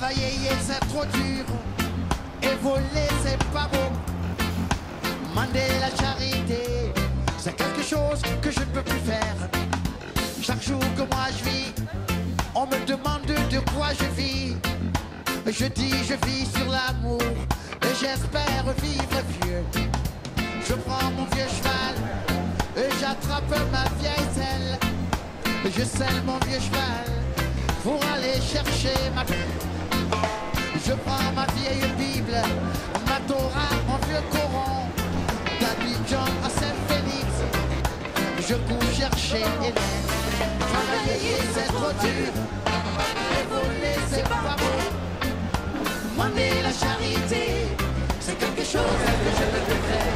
Travailler c'est trop dur et voler c'est pas beau. Demander la charité, c'est quelque chose que je ne peux plus faire. Chaque jour que moi je vis, on me demande de quoi je vis. Je dis je vis sur l'amour et j'espère vivre vieux. Je prends mon vieux cheval et j'attrape ma vieille selle. Je selle mon vieux cheval pour aller chercher ma paix. Je prends ma vieille Bible, ma Torah, mon vieux Coran, d'Abidjan à Saint-Félix. Je cours chercher Hélène. Travailler c'est trop dur et voler c'est pas beau. Demander la charité, c'est quelque chose que je ne peux faire.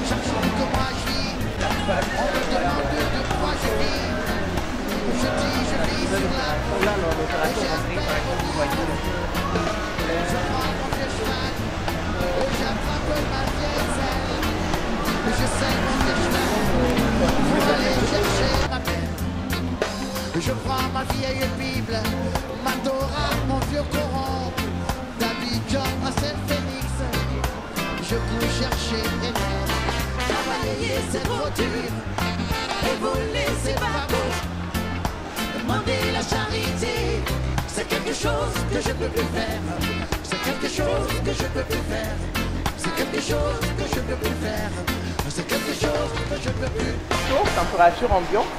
Chaque jour que moi je vis, on me demande de quoi je vis. Je dis je vis sur la route et j'espère vivre. Je prends mon vieux cheval et j'attrape ma vieille selle. Je selle mon vieux cheval pour aller chercher ma paix. Je prends ma vieille Bible, ma Torah, mon vieux Coran, d'Abidjan à Saint-Félix. Je cours chercher Hélène. Travailler c'est trop dur et voler c'est pas beau. Demander la charité, c'est quelque chose que je peux plus faire. C'est quelque chose que je peux plus faire. C'est quelque chose que je peux plus faire. C'est quelque chose que je peux plus. Température ambiante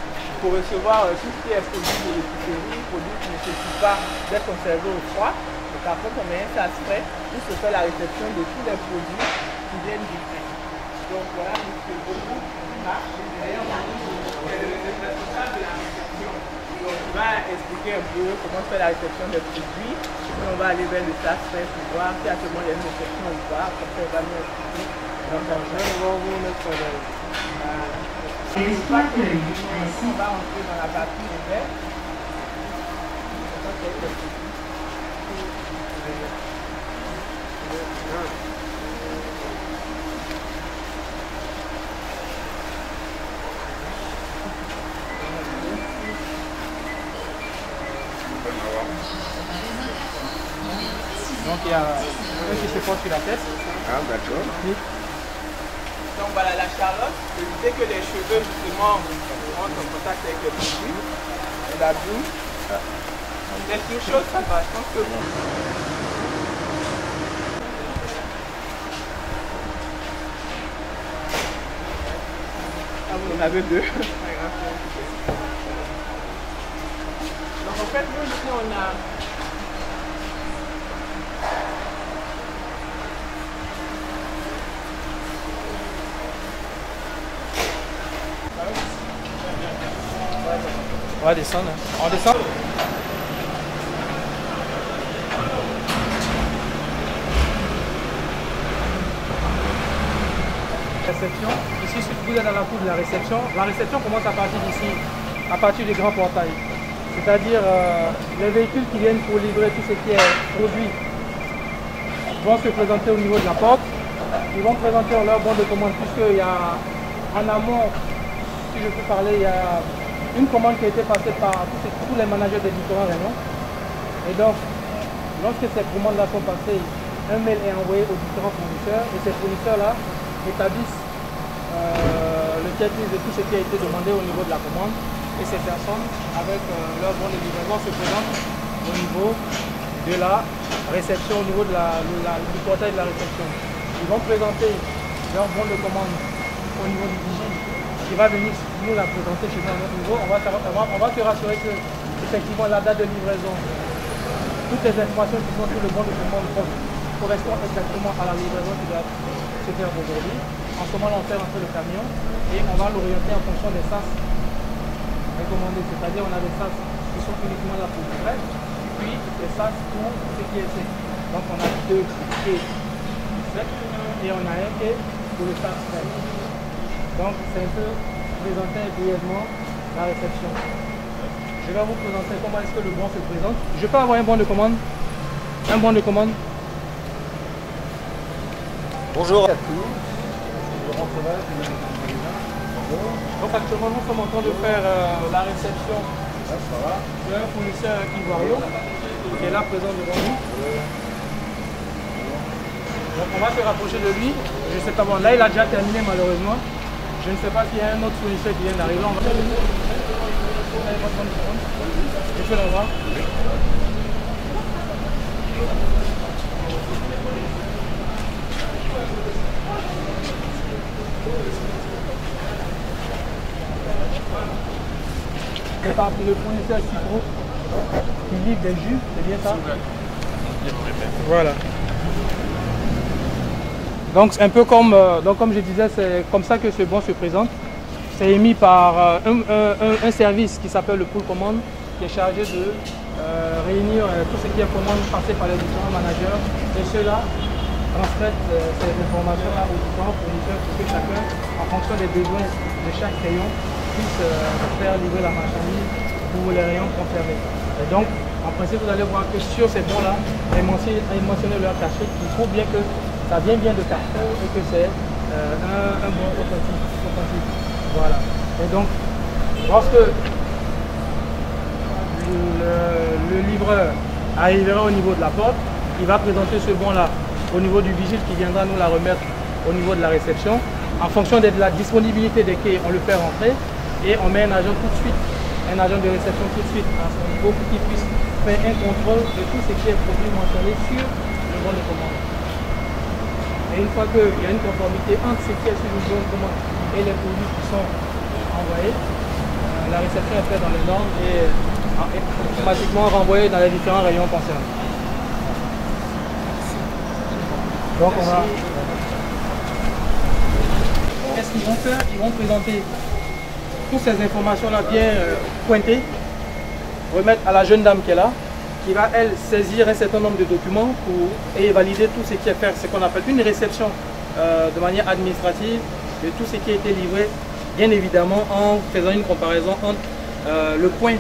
pour recevoir tout ce qui est produit de l'épicerie, produit qui ne nécessite pas d'être conservé au froid. Donc après qu'on met un sas frais, il se fait la réception de tous les produits qui viennent du frais. Donc voilà, M. Bobo, d'ailleurs, le responsable de la réception. Donc il va expliquer un peu comment se fait la réception des produits. Puis on va aller vers le sas frais pour voir si actuellement il y a une réception ou pas. Comme ça, il va nous expliquer. Donc on va entrer dans la partie ouverte. Donc il y a un qui se porte sur la tête. Ah d'accord. Oui. Donc voilà la Charlotte, dès que les cheveux justement rentrent en contact avec le produit, et la boue, les choses ça va, je pense que bon. Ah vous en avez deux. Donc en fait nous ici on a on va descendre. On descend. Réception. Ici, si vous êtes dans la cour de la réception commence à partir d'ici, à partir du grand portail. C'est-à-dire les véhicules qui viennent pour livrer tout ce qui est produit vont se présenter au niveau de la porte. Ils vont présenter leur bon de commande puisqu'il y a en amont, si je peux parler, il y a une commande qui a été passée par tous les managers des différents rayons. Et donc, lorsque ces commandes-là sont passées, un mail est envoyé aux différents fournisseurs et ces fournisseurs-là établissent le checklist de tout ce qui a été demandé au niveau de la commande. Et ces personnes, avec leur bon de livraison, se présentent au niveau de la réception, au niveau de du portail de la réception. Ils vont présenter leur bon de commande au niveau du vigile qui va venir nous la présenter chez nous à notre niveau. On va se rassurer que effectivement la date de livraison, toutes les informations qui sont sur le bon de commande correspondent exactement à la livraison qui doit se faire aujourd'hui. En ce moment, on fait rentrer le camion et on va l'orienter en fonction des sas recommandés. C'est-à-dire on a des sas qui sont uniquement là pour le frais, puis des sas pour ce qui est sec. Donc on a deux quais secs et on a un quai pour le sas frais. Donc c'est un peu présenter brièvement la réception. Je vais vous présenter comment est-ce que le bon se présente. Je peux avoir un bon de commande? Un bon de commande? Bonjour à tous. Donc actuellement nous sommes en train de faire la réception d'un fournisseur ivoirien. qui est là présent devant nous. Donc on va se rapprocher de lui. Je sais pas, bon, là il a déjà terminé malheureusement. Je ne sais pas s'il y a un autre fournisseur qui vient d'arriver. On va... Je peux l'avoir. C'est parti, le fournisseur Cipro qui livre des jus, c'est bien ça? Voilà. Donc un peu comme, comme je disais, c'est comme ça que ce bon se présente. C'est émis par un service qui s'appelle le pool commande, qui est chargé de réunir tout ce qui est commande passé par les différents managers. Et ceux-là transmettent ces informations-là aux différents fournisseurs pour que chacun, en fonction des besoins de chaque rayon, puisse faire livrer la marchandise pour les rayons concernés. Et donc, en principe, vous allez voir que sur ces bons-là, ils mentionnent leur cachet, qui prouve bien que ça vient bien de Carrefour et que c'est un bon authentique. Voilà. Et donc, lorsque le livreur arrivera au niveau de la porte, il va présenter ce bon-là au niveau du vigile qui viendra nous la remettre au niveau de la réception. En fonction de la disponibilité des quais, on le fait rentrer et on met un agent tout de suite, un agent de réception tout de suite à son niveau pour qu'il puisse faire un contrôle de tout ce qui est produit mentionné sur le bon de commande. Et une fois qu'il y a une conformité entre ce qui est sur le bon de commande et les produits qui sont envoyés, la réception est faite dans les normes et automatiquement renvoyée dans les différents rayons concernés. Donc on va... Qu'est-ce qu'ils vont faire? Ils vont présenter toutes ces informations-là bien pointées, remettre à la jeune dame qui est là, qui va, elle, saisir un certain nombre de documents et valider tout ce qui est fait, ce qu'on appelle une réception de manière administrative de tout ce qui a été livré, bien évidemment en faisant une comparaison entre le point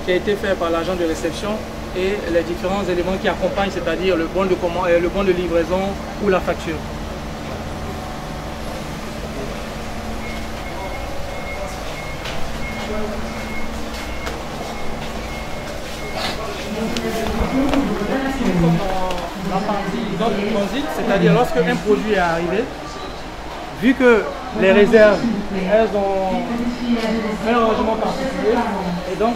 qui a été fait par l'agent de réception et les différents éléments qui accompagnent, c'est-à-dire le bon de livraison ou la facture. La partie du transit, c'est-à-dire lorsque un produit est arrivé, vu que les réserves, elles ont un rangement particulier, et donc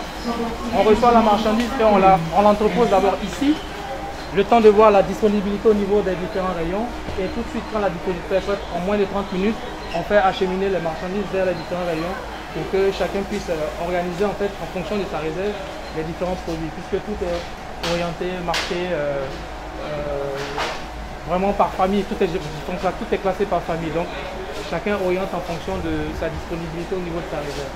on reçoit la marchandise et on l'entrepose d'abord ici, le temps de voir la disponibilité au niveau des différents rayons, et tout de suite quand la disponibilité est faite, en moins de 30 minutes, on fait acheminer les marchandises vers les différents rayons pour que chacun puisse organiser en fait en fonction de sa réserve les différents produits, puisque tout est orienté, marqué vraiment par famille, tout est classé par famille, donc chacun oriente en fonction de sa disponibilité au niveau de sa réserve.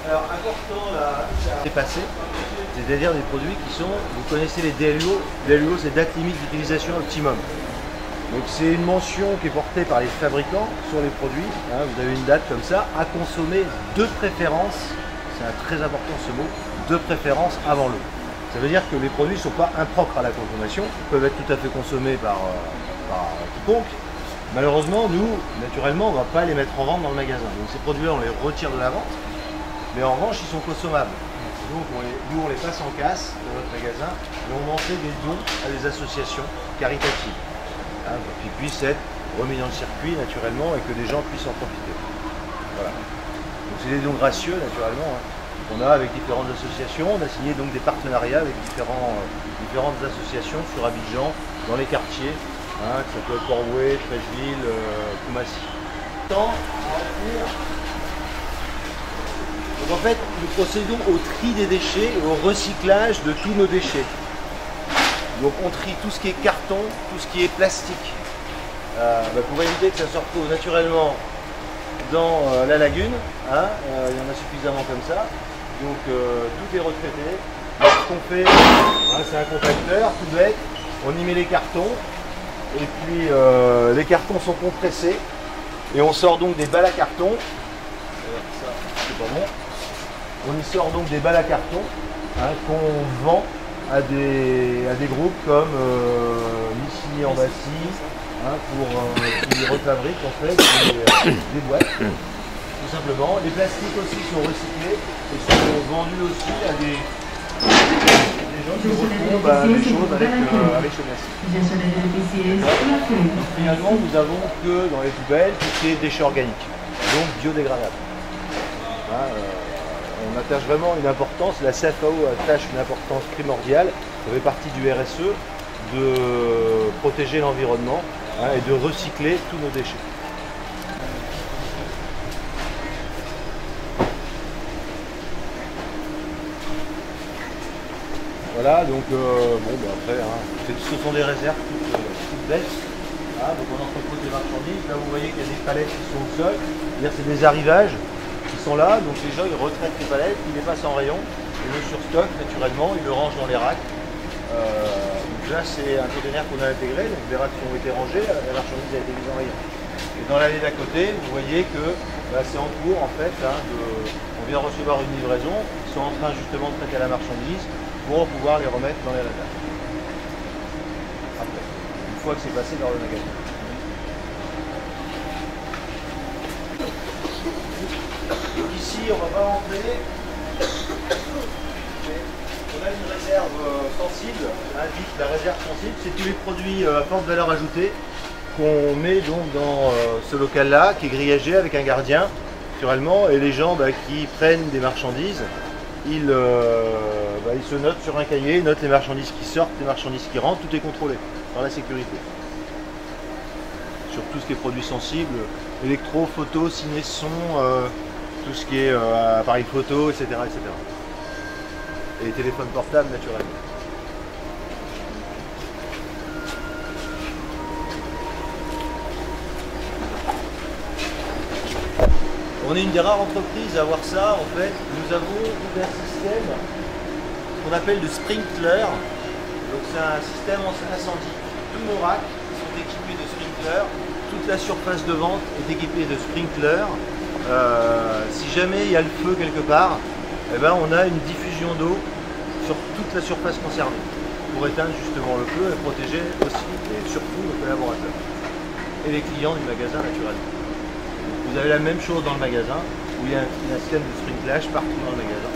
Alors important là, c'est passé, c'est-à-dire des produits qui sont, vous connaissez les DLUO, DLUO c'est date limite d'utilisation optimum. Donc c'est une mention qui est portée par les fabricants sur les produits, hein, vous avez une date comme ça, à consommer de préférence, c'est très important ce mot, de préférence avant l'eau. Ça veut dire que les produits ne sont pas impropres à la consommation, ils peuvent être tout à fait consommés par quiconque. Malheureusement, nous, naturellement, on ne va pas les mettre en vente dans le magasin. Donc ces produits-là, on les retire de la vente, mais en revanche, ils sont consommables. Donc nous, on les passe en casse dans notre magasin et on en fait des dons à des associations caritatives, hein, pour qu'ils puissent être remis dans le circuit naturellement et que des gens puissent en profiter. Voilà. Donc c'est des dons gracieux naturellement. Hein. On a avec différentes associations, on a signé donc des partenariats avec différentes associations sur Abidjan, dans les quartiers, hein, que ce soit Port-Bouët, Trècheville, Koumassi. Donc en fait, nous procédons au tri des déchets et au recyclage de tous nos déchets. Donc on trie tout ce qui est carton, tout ce qui est plastique, pour éviter que ça se retrouve naturellement dans la lagune, hein, il y en a suffisamment comme ça. Donc tout est retraité. Ce qu'on fait, hein, c'est un compacteur tout bête, on y met les cartons et puis les cartons sont compressés et on sort donc des balles à carton. Ça, c'est pas bon. On y sort donc des balles à carton, hein, qu'on vend à des groupes comme Missy en Bassi, hein, qui refabriquent en fait des boîtes. Tout simplement. Les plastiques aussi sont recyclés et sont vendus aussi à des gens tu retrouves les choses avec ce plastique. Finalement, nous avons que dans les poubelles tout ce qui est déchets organiques, donc biodégradables. On attache vraiment une importance, la CFAO attache une importance primordiale, ça fait partie du RSE, de protéger l'environnement et de recycler tous nos déchets. Voilà, donc après, ce sont des réserves toutes bêtes. Donc on entrepose des marchandises. Là vous voyez qu'il y a des palettes qui sont au sol, c'est-à-dire c'est des arrivages qui sont là, donc les gens ils retraitent les palettes, ils les passent en rayon, ils le surstockent naturellement, ils le rangent dans les racks. Donc là c'est un conteneur qu'on a intégré, donc les racks ont été rangés, la marchandise a été mise en rayon. Et dans l'allée d'à côté, vous voyez que c'est en cours en fait, on vient recevoir une livraison, ils sont en train justement de traiter la marchandise pour pouvoir les remettre dans les réserves. Après, une fois que c'est passé dans le magasin. Donc ici, on ne va pas rentrer. On a une réserve sensible, dite la réserve sensible, c'est tous les produits à forte valeur ajoutée qu'on met donc dans ce local-là, qui est grillagé avec un gardien, naturellement, et les gens qui prennent des marchandises, ils se notent sur un cahier, ils notent les marchandises qui sortent, les marchandises qui rentrent, tout est contrôlé par la sécurité. Sur tout ce qui est produits sensibles, électro, photo, ciné, son, tout ce qui est appareil photo, etc., etc. Et les téléphones portables, naturellement. On est une des rares entreprises à avoir ça. En fait, nous avons un système qu'on appelle de sprinkler. Donc c'est un système anti-incendie. Tous nos racks sont équipés de sprinkler. Toute la surface de vente est équipée de sprinkler. Si jamais il y a le feu quelque part, on a une diffusion d'eau sur toute la surface concernée pour éteindre justement le feu et protéger aussi et surtout nos collaborateurs et les clients du magasin naturellement. Vous avez la même chose dans le magasin où il y a un système de sprinklage partout dans le magasin.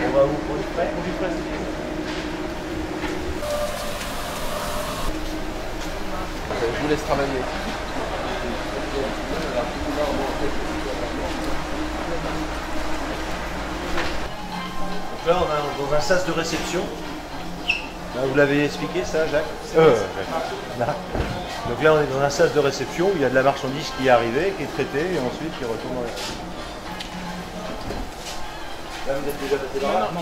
On va vous prendre prêt. Je vous laisse travailler. Donc là, on est dans un sas de réception. Vous l'avez expliqué ça, Jacques? Donc là, on est dans un sas de réception où il y a de la marchandise qui est arrivée, qui est traitée et ensuite qui retourne dans les racks. Là, vous êtes déjà passé par là? Non.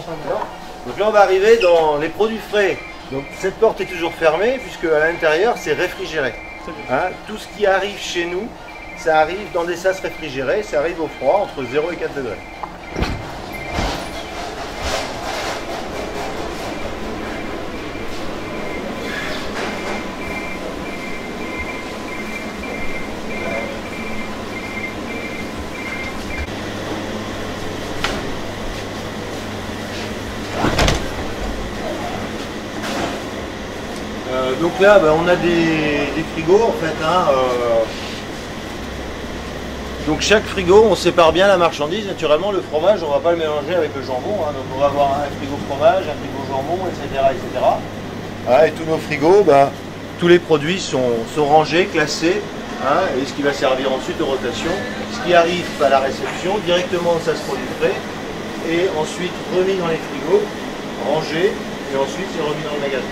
Donc là, on va arriver dans les produits frais. Donc cette porte est toujours fermée puisque à l'intérieur, c'est réfrigéré. Tout ce qui arrive chez nous, ça arrive dans des sas réfrigérés, ça arrive au froid entre 0 et 4 degrés. Donc là, on a des frigos en fait. Donc chaque frigo, on sépare bien la marchandise. Naturellement, le fromage, on ne va pas le mélanger avec le jambon. Donc on va avoir un frigo fromage, un frigo jambon, etc. etc. Et tous nos frigos, tous les produits sont rangés, classés. Et ce qui va servir ensuite aux rotations. Ce qui arrive à la réception, directement au sas produit frais. Et ensuite remis dans les frigos, rangé. Et ensuite c'est remis dans le magasin.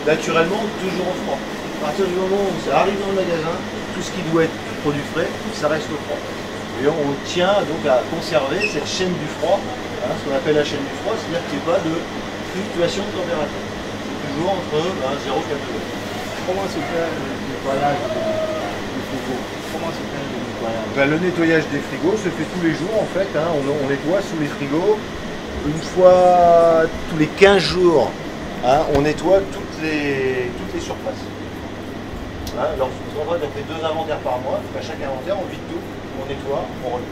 Naturellement, toujours au froid. À partir du moment où ça arrive dans le magasin, tout ce qui doit être produit frais, ça reste au froid. Et on tient donc à conserver cette chaîne du froid, ce qu'on appelle la chaîne du froid, c'est-à-dire qu'il n'y ait pas de fluctuation de température. C'est toujours entre 0 et 4 degrés. Comment se fait le nettoyage des frigos? Comment se fait le nettoyage? Le nettoyage des frigos se fait tous les jours en fait. On nettoie sous les frigos une fois tous les 15 jours. On nettoie toutes les surfaces. Alors, on fait 2 inventaires par mois. Donc à chaque inventaire, on vide tout, on nettoie, on relève.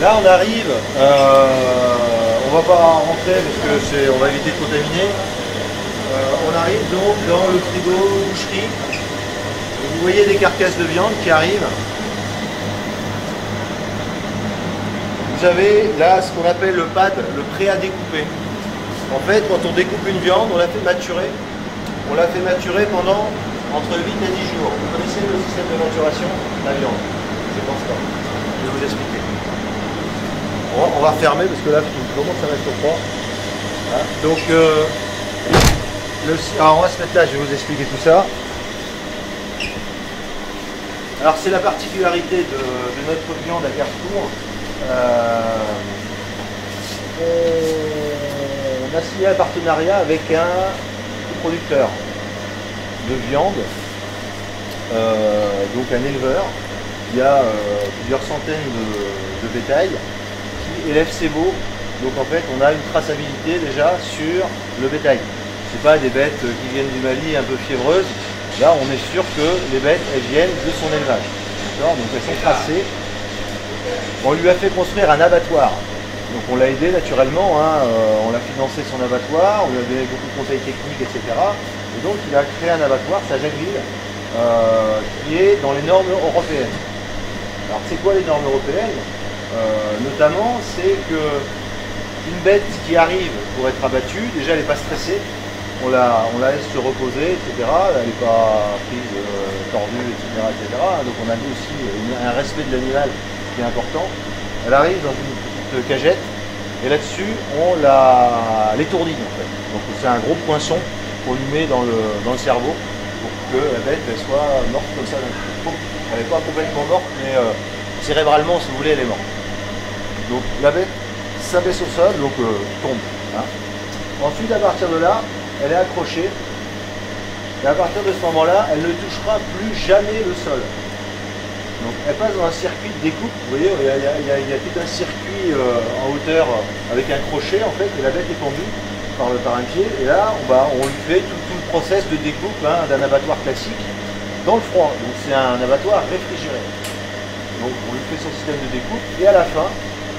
Là on arrive, on va pas rentrer parce que on va éviter de contaminer. On arrive donc dans le frigo boucherie. Vous voyez des carcasses de viande qui arrivent. Vous avez là ce qu'on appelle le pad, le prêt à découper. En fait, quand on découpe une viande, on la fait maturer. On la fait maturer pendant entre 8 et 10 jours. Vous connaissez le système de maturation de la viande? Je pense pas. Je vais vous expliquer. On va refermer parce que là, tout commence à mettre au froid. Voilà. Donc, alors on va se mettre là, je vais vous expliquer tout ça. Alors c'est la particularité de notre viande à Carrefour. On a signé un partenariat avec un producteur de viande, donc un éleveur. Il y a plusieurs centaines de bétail qui élève ses veaux. Donc en fait on a une traçabilité déjà sur le bétail. C'est pas des bêtes qui viennent du Mali un peu fiévreuses. Là on est sûr que les bêtes elles viennent de son élevage. Donc elles sont tracées. On lui a fait construire un abattoir. Donc on l'a aidé naturellement, hein, on l'a financé son abattoir, on lui a donné beaucoup de conseils techniques, etc. Et donc il a créé un abattoir, c'est à Jacquesville, qui est dans les normes européennes. Alors c'est quoi les normes européennes? Notamment c'est que une bête qui arrive pour être abattue, déjà elle n'est pas stressée, on la laisse se reposer, etc. Elle n'est pas prise, tordue, etc., etc. Donc on a aussi un respect de l'animal qui est important. Elle arrive dans une petite cagette et là-dessus on l'étourdit en fait. Donc c'est un gros poinçon qu'on lui met dans le cerveau pour que la bête elle soit morte comme ça d'un coup. Elle n'est pas complètement morte mais cérébralement si vous voulez elle est morte. Donc la bête s'abaisse au sol, donc tombe. Hein. Ensuite à partir de là, elle est accrochée et à partir de ce moment-là, elle ne touchera plus jamais le sol. Donc elle passe dans un circuit de découpe, vous voyez, il y a tout un circuit en hauteur avec un crochet en fait, et la bête est pendue par un pied, et là on lui fait tout le process de découpe hein, d'un abattoir classique dans le froid. Donc c'est un abattoir réfrigéré. Donc on lui fait son système de découpe, et à la fin,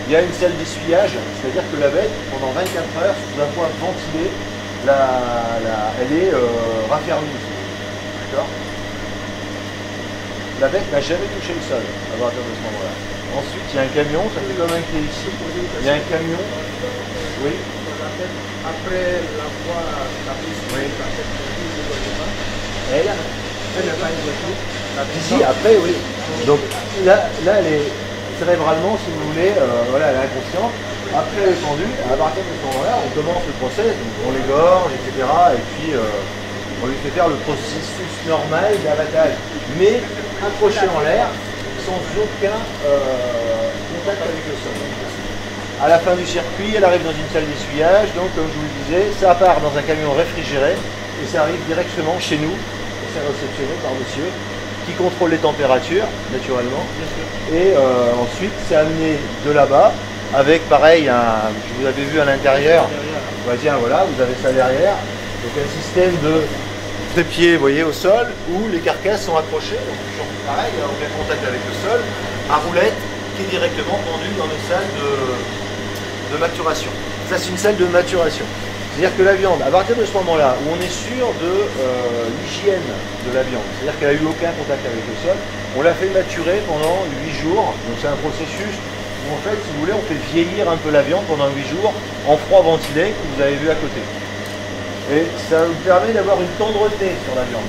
il y a une salle d'essuyage, c'est-à-dire que la bête, pendant 24 heures, sous un poids ventilé, elle est raffermie. D'accord ? La bête n'a jamais touché le sol à partir de ce moment-là. Ensuite, il y a un camion, ça fait comme un clé ici. Il y a un camion. Oui. Après la fois, oui. Elle n'a pas une voiture. Ici, après, oui. Donc là elle est cérébralement, si vous voulez, voilà, elle est inconsciente. Après, elle est pendue. À partir de ce moment-là, on commence le process. Donc, on l'égorge, etc. Et puis, on lui fait faire le processus normal d'abattage. Mais accroché en l'air, sans aucun contact avec le sol. À la fin du circuit, elle arrive dans une salle d'essuyage, donc comme je vous le disais, ça part dans un camion réfrigéré et ça arrive directement chez nous, et c'est réceptionné par monsieur, qui contrôle les températures, naturellement. Et ensuite, c'est amené de là-bas, avec pareil, je vous avais vu à l'intérieur, bah, tiens, voilà, vous avez ça derrière, donc un système de trépied, vous voyez, au sol, où les carcasses sont accrochées, donc toujours pareil, en plein contact avec le sol, à roulette, qui est directement pendue dans nos salles de maturation. Ça, c'est une salle de maturation. C'est-à-dire que la viande, à partir de ce moment-là, où on est sûr de l'hygiène de la viande, c'est-à-dire qu'elle n'a eu aucun contact avec le sol, on l'a fait maturer pendant 8 jours, donc c'est un processus où en fait, si vous voulez, on fait vieillir un peu la viande pendant 8 jours, en froid ventilé, que vous avez vu à côté. Et ça nous permet d'avoir une tendreté sur la viande.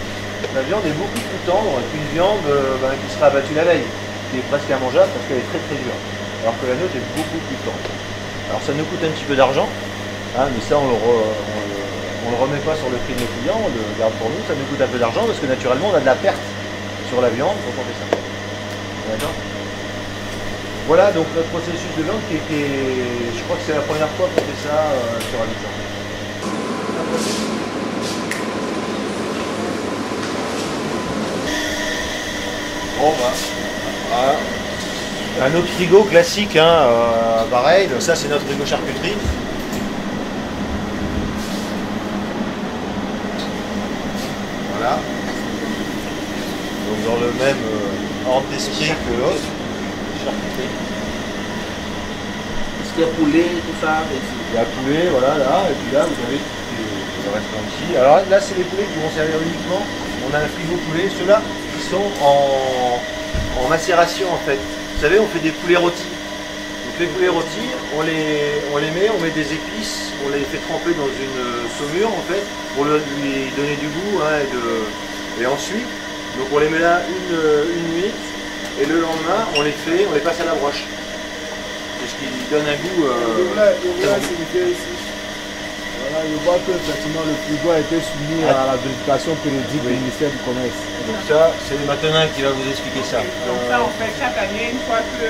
La viande est beaucoup plus tendre qu'une viande qui sera abattue la veille, qui est presque immangeable parce qu'elle est très très dure. Alors que la nôtre est beaucoup plus tendre. Alors ça nous coûte un petit peu d'argent, hein, mais ça on le remet pas sur le prix de nos clients, on le garde pour nous, ça nous coûte un peu d'argent parce que naturellement on a de la perte sur la viande quand on fait ça. D'accord ? Voilà donc notre processus de viande qui est, je crois que c'est la première fois qu'on fait ça sur Abidjan. Bon bah, voilà. Un autre frigo classique, hein, pareil, ça c'est notre frigo charcuterie. Voilà. Donc dans le même ordre d'esprit que l'autre. Charcuterie. ce qui est poulet, tout ça. Il y a poulet, voilà, là, et puis là, vous avez le restaurant ici. Alors là, c'est les poulets qui vont servir uniquement. On a un frigo poulet, ceux-là, qui sont en macération en fait. Vous savez, on fait des poulets rôtis. Donc les poulets rôtis, on les met, on met des épices, on les fait tremper dans une saumure en fait, pour lui donner du goût, hein, et ensuite, donc on les met là une nuit, et le lendemain, on les passe à la broche. C'est ce qui donne un goût. Voilà, je vois que effectivement le frigo a été soumis à la vérification périodique du ministère du Commerce. Donc ça, c'est Matenin qui va vous expliquer ça. Donc ça, on fait chaque année, une fois que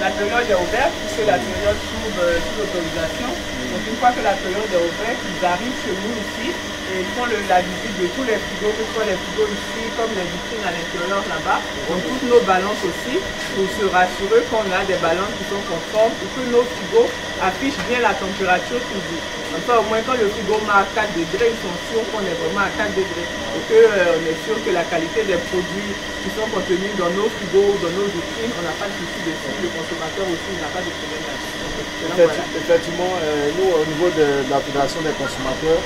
la période est ouverte, puisque la période s'ouvre sous l'autorisation. Donc une fois que la période est ouverte, ils arrivent chez nous ici et ils font la visite de tous les frigos, que ce soit les frigos ici, comme les vitrines à l'intérieur là-bas. Donc toutes nos balances aussi, pour se rassurer qu'on a des balances qui sont conformes et que nos frigos affichent bien la température toujours. Comme ça, au moins quand le frigo marque 4 degrés, ils sont sûrs qu'on est vraiment à 4 degrés. Et qu'on est sûr que la qualité des produits qui sont contenus dans nos frigos, dans nos vitrines, on n'a pas de souci dessus. Le consommateur aussi n'a pas de problème là-dessus. Effectivement, nous, au niveau de la Fédération des consommateurs,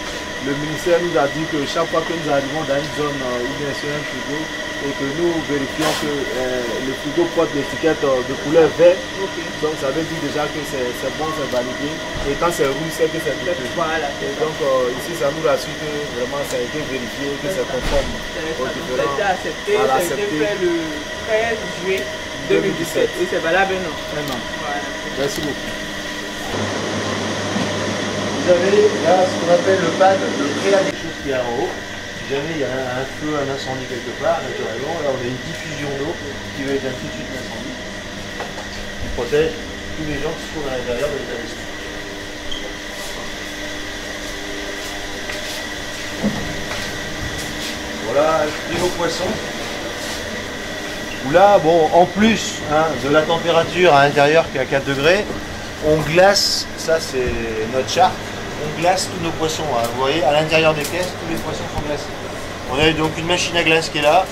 le ministère nous a dit que chaque fois que nous arrivons dans une zone ou bien sur un frigo et que nous vérifions que le frigo porte l'étiquette de couleur vert, donc ça veut dire déjà que c'est bon, c'est validé. Et quand c'est rouge, c'est que c'est douteux. Voilà. Et donc ici, ça nous rassure que vraiment ça a été vérifié, que c'est conforme aux différents. Ça a été accepté, ça a été fait le 13 juillet 2017 et c'est valable un an. Voilà. Merci beaucoup. Vous avez là ce qu'on appelle le pad de préa des choses qui est en haut. Si jamais il y a un feu, un incendie quelque part, naturellement, là on a une diffusion d'eau qui va éteindre tout de suite l'incendie, qui protège tous les gens qui se trouvent à l'intérieur de l'établissement. Voilà, frigo poisson. Où là, bon, en plus de la température à l'intérieur qui est à 4 degrés, on glace, ça c'est notre charte, on glace tous nos poissons. Hein. Vous voyez, à l'intérieur des caisses, tous les poissons sont glacés. On a donc une machine à glace qui est là,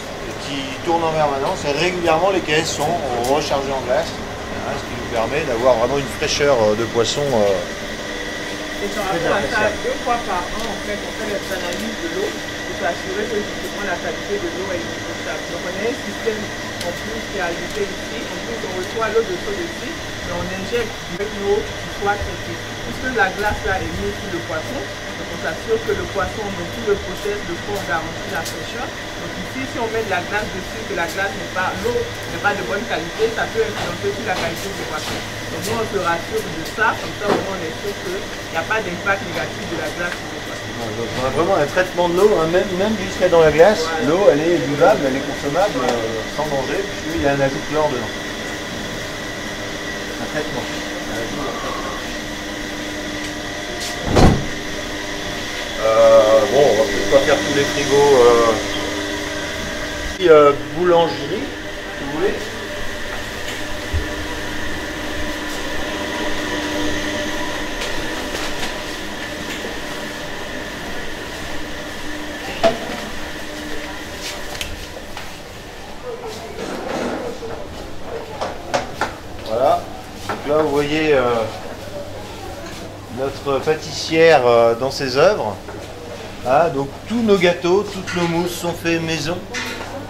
qui tourne en permanence, et régulièrement les caisses sont rechargées en glace, hein, ce qui nous permet d'avoir vraiment une fraîcheur de poisson. Et par rapport à ça, 2 fois par an, en fait, on fait les analyses de l'eau pour s'assurer que justement la qualité de l'eau est stable. Donc on a un système en plus qui est ajouté ici, en plus on reçoit l'eau de chaud ici, mais on injecte avec l'eau qui soit traitée. Puisque la glace là est mise sur le poisson, donc on s'assure que le poisson, dans tout le process, le fond garantit la fraîcheur. Donc ici, si on met de la glace dessus, que la glace n'est pas, l'eau n'est pas de bonne qualité, ça peut influencer sur la qualité du poisson. Donc nous on se rassure de ça, comme ça au moins on est sûr qu'il n'y a pas d'impact négatif de la glace sur le poisson. Donc on a vraiment un traitement de l'eau, hein, même jusqu'à dans la glace, voilà. L'eau elle est buvable, elle est consommable sans danger, puisqu'il y a un ajout de chlore dedans. Un traitement. Bon, on va peut-être pas faire tous les frigos. Boulangerie, si vous voulez. Voilà. Donc là, vous voyez notre pâtissière dans ses œuvres. Ah, donc tous nos gâteaux, toutes nos mousses sont faits maison.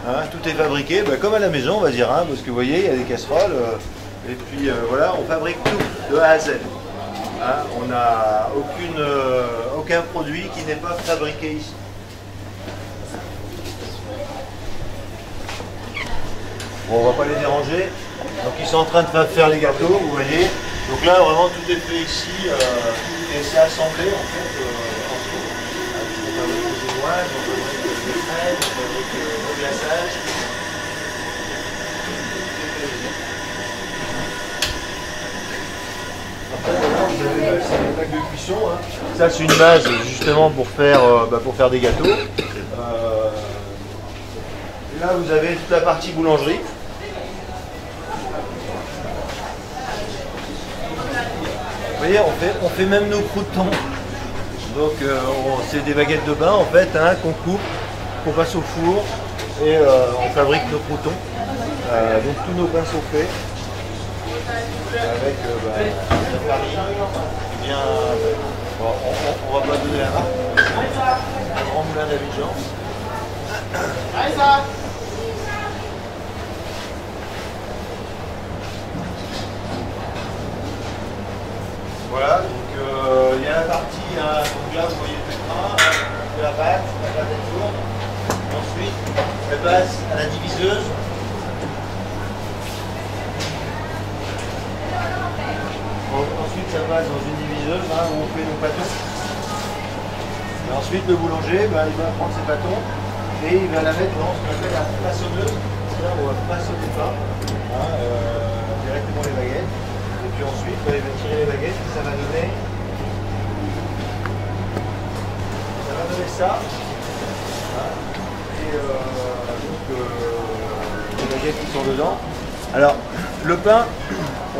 Hein, tout est fabriqué, comme à la maison on va dire, parce que vous voyez, il y a des casseroles, et puis voilà, on fabrique tout de A à Z. Hein, on n'a aucun produit qui n'est pas fabriqué ici. Bon, on va pas les déranger. Donc ils sont en train de faire les gâteaux, vous voyez. Donc là vraiment tout est fait ici, et c'est assemblé en fait. On fabrique des noises, on fabrique des fraises, on fabrique le glaçage. Après, vous avez la plaque de cuisson. Hein. Ça c'est une base justement pour faire des gâteaux. Et là vous avez toute la partie boulangerie. Vous voyez, on fait même nos croûtons. Donc c'est des baguettes de bain en fait qu'on coupe, qu'on passe au four et on fabrique nos croûtons. Donc tous nos pains sont faits. avec la farine, bien. Bon, on va pas donner la marque. Un grand moulin d'Abidjan. Voilà, donc il y a la partie, donc là vous voyez le train, de la pâte elle tourne. Ensuite, elle passe à la diviseuse. Ensuite, ça passe dans une diviseuse où on fait nos pâtons. Et ensuite, le boulanger, il va prendre ses pâtons et il va la mettre dans ce qu'on appelle la façonneuse. C'est-à-dire on va façonner pas directement les baguettes. Et puis ensuite, il va tirer les baguettes et ça va donner ça. Et donc, les baguettes qui sont dedans. Alors, le pain,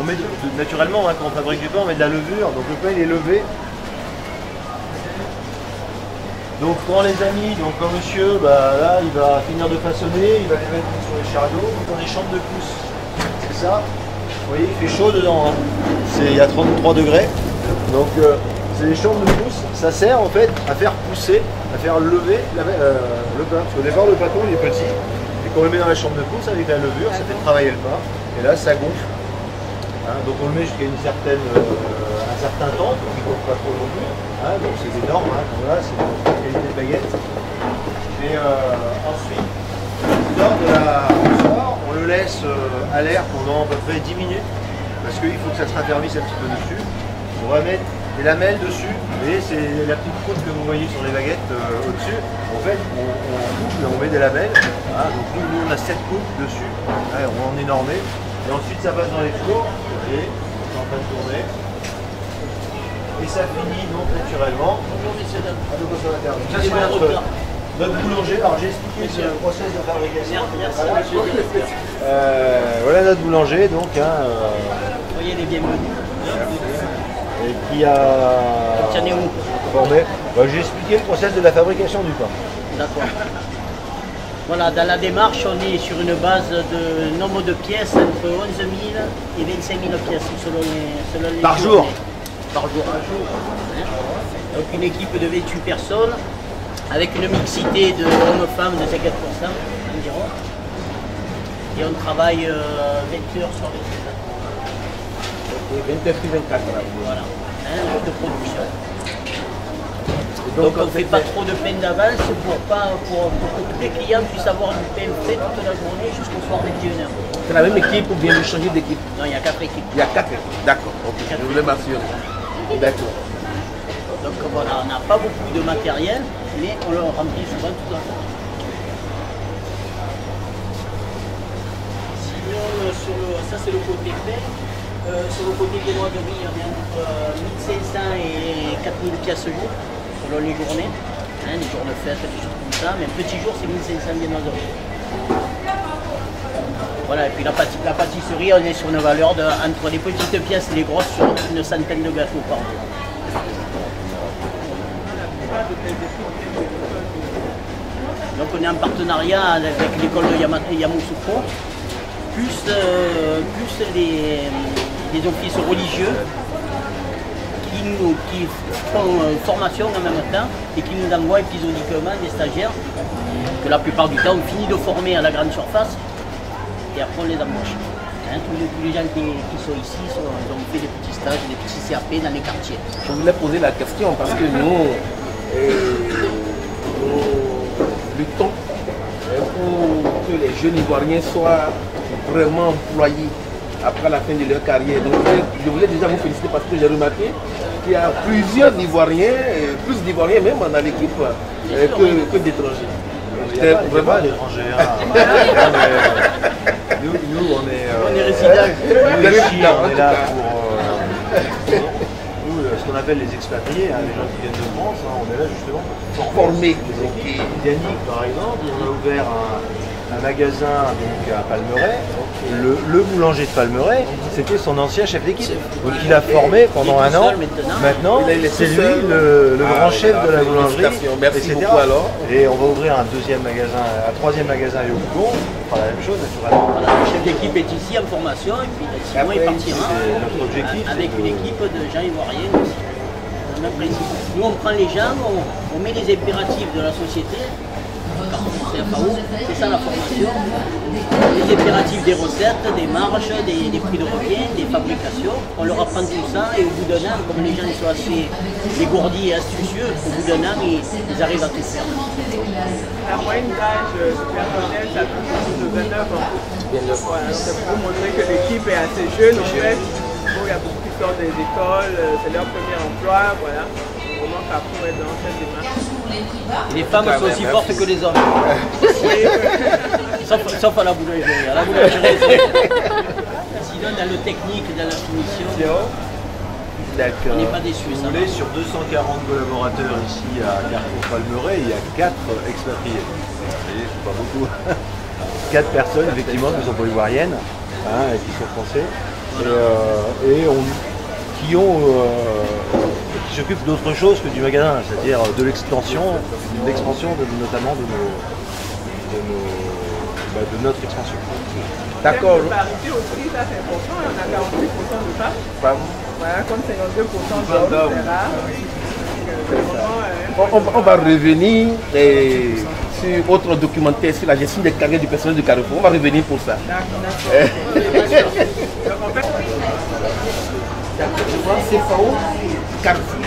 on met naturellement, quand on fabrique du pain, on met de la levure. Donc le pain, il est levé. Donc quand les amis, donc quand monsieur, là, il va finir de façonner, il va les mettre sur les chariots, dans des chambres de pousse. C'est ça. Vous voyez, il fait chaud dedans. Il y a 33 degrés. Donc c'est des chambres de pousse. Ça sert en fait à faire pousser, à faire lever le pain. Parce qu'au départ, le pâton, il est petit. Et quand on le met dans la chambre de pousse avec la levure, ça fait travailler le pain. Et là, ça gonfle. Donc on le met jusqu'à un certain temps, donc il ne gonfle pas trop non plus. Donc c'est des normes, voilà, c'est la qualité de baguette. Et ensuite, on le laisse à l'air pendant à peu près 10 minutes. Parce qu'il faut que ça se raffermisse un petit peu dessus. On va mettre des lamelles dessus. Et c'est la petite croûte que vous voyez sur les baguettes au-dessus. En fait, on coupe et on met des lamelles. Donc nous on a 7 coupes dessus. On en est normé. Et ensuite ça passe dans les fours. Et c'est en train de tourner. Et ça finit donc naturellement. Bonjour messieurs dames. Notre boulanger, alors j'ai expliqué le process de fabrication. Merci monsieur. Voilà notre boulanger donc. Voyez les bienvenus. Et qui a formé. J'ai expliqué le process de la fabrication du pain. D'accord. Voilà, dans la démarche, on est sur une base de nombre de pièces entre 11 000 et 25 000 pièces selon les Par jour. Par jour. Donc une équipe de 28 personnes avec une mixité de hommes-femmes de 50% environ. Et on travaille 20 heures sur 24. 20 heures sur 24. Voilà, de production. Donc on ne fait pas trop de pain d'avance pour que tous les clients puissent avoir du pain fait toute la journée jusqu'au soir 21h. C'est la même équipe ou bien vous changez d'équipe? Non, il y a 4 équipes. Il y a 4 équipes, d'accord. Je voulais m'assurer. D'accord. Donc voilà, on n'a pas beaucoup de matériel, mais on le remplit souvent toute la journée. Sinon, ça c'est le côté pain. Sur le côté viennoiserie, on est entre 1500 et 4000 pièces au jour. Selon les journées, les jours de fête, des choses comme ça, mais un petit jour c'est 1500 viennoiseries. Voilà, et puis la pâtisserie, on est sur une valeur entre les petites pièces et les grosses sur une centaine de gâteaux par jour. Donc on est en partenariat avec l'école de Yamoussoukro, plus les offices religieux qui font formation en même temps et qui nous envoient épisodiquement des stagiaires que la plupart du temps on finit de former à la grande surface et après on les embauche. Tous les gens qui sont ici ont fait des petits stages, des petits CAP dans les quartiers. Je voulais poser la question parce que nous luttons pour que les jeunes Ivoiriens soient vraiment employés après la fin de leur carrière. Donc je voulais déjà vous féliciter parce que j'ai remarqué qu'il y a plusieurs Ivoiriens, plus d'Ivoiriens même dans l'équipe que d'étrangers. Il n'y a pas d'étrangers. Nous, on est résidents. On est là pour ce qu'on appelle les expatriés, les gens qui viennent de France. On est là justement pour former. Yannick, par exemple, on a ouvert un magasin donc, à Palmeraie. Le boulanger de Palmeraie, c'était son ancien chef d'équipe. Donc il a formé pendant un an. Maintenant, c'est lui le grand chef de la boulangerie, Merci etc. beaucoup alors. Et on va ouvrir un troisième magasin à Yopougon. On fera la même chose naturellement. Voilà, le chef d'équipe est ici en formation et puis Simon il partira C'est notre objectif. avec une équipe de gens ivoiriens aussi. Le même principe. Nous on prend les gens, on met les impératifs de la société. C'est ça la formation. Les impératifs des recettes, des marges, des prix de revient, des fabrications. On leur apprend tout ça et au bout d'un an, comme les gens ils sont assez dégourdis et astucieux, au bout d'un an, ils arrivent à tout faire. La moyenne d'âge du personnel, ça tourne autour de 29 ans. Voilà, donc c'est pour montrer que l'équipe est assez jeune en fait. Bon, il y a beaucoup qui sortent des écoles, c'est leur premier emploi, voilà. Vraiment ça pourrait être dans cette démarche. Les femmes sont aussi fortes que les hommes. Sauf à la boulangerie. À la boulangerie, sinon dans le technique, dans la finition, on n'est pas déçus. Si vous voulez, sur 240 collaborateurs ici à Carrefour Palmeraie, il y a 4 expatriés. Vous voyez, c'est pas beaucoup. 4 personnes effectivement qui ne sont pas ivoiriennes, et qui sont français, qui s'occupent d'autre chose que du magasin, c'est-à-dire de l'expansion, notamment de notre expansion. D'accord. La parité aussi, ça c'est important, on a 48% de femmes. Voilà, comme 52% d'hommes, c'est rare. On va revenir sur autre documentaire sur la gestion des carrières du personnel du Carrefour. On va revenir pour ça. D'accord. Donc en fait, c'est FAO Carrefour.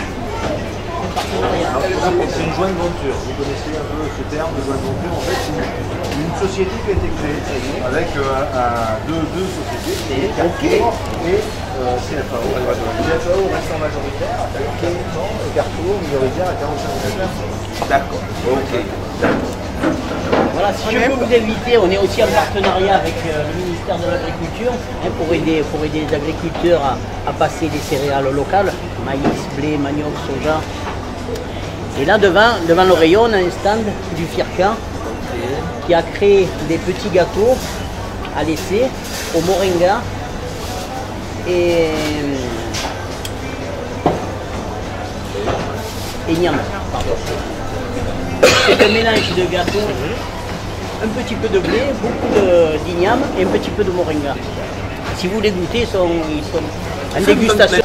C'est une joint venture. Vous connaissez un peu ce terme de joint venture. En fait, c'est une société qui a été créée avec deux sociétés, Carrefour et CFAO. CFAO restant majoritaire à 45%, et Carrefour minoritaire à 45%. D'accord. Ok. D'accord. Voilà, si je peux vous inviter, on est aussi en partenariat avec le ministère de l'Agriculture pour aider les agriculteurs à passer des céréales locales, maïs, blé, manioc, soja. Et là devant le rayon, on a un stand du FIRCA qui a créé des petits gâteaux à l'essai au moringa et igname. C'est un mélange de gâteaux, un petit peu de blé, beaucoup d'igname et un petit peu de moringa. Si vous les goûtez, ils sont en dégustation.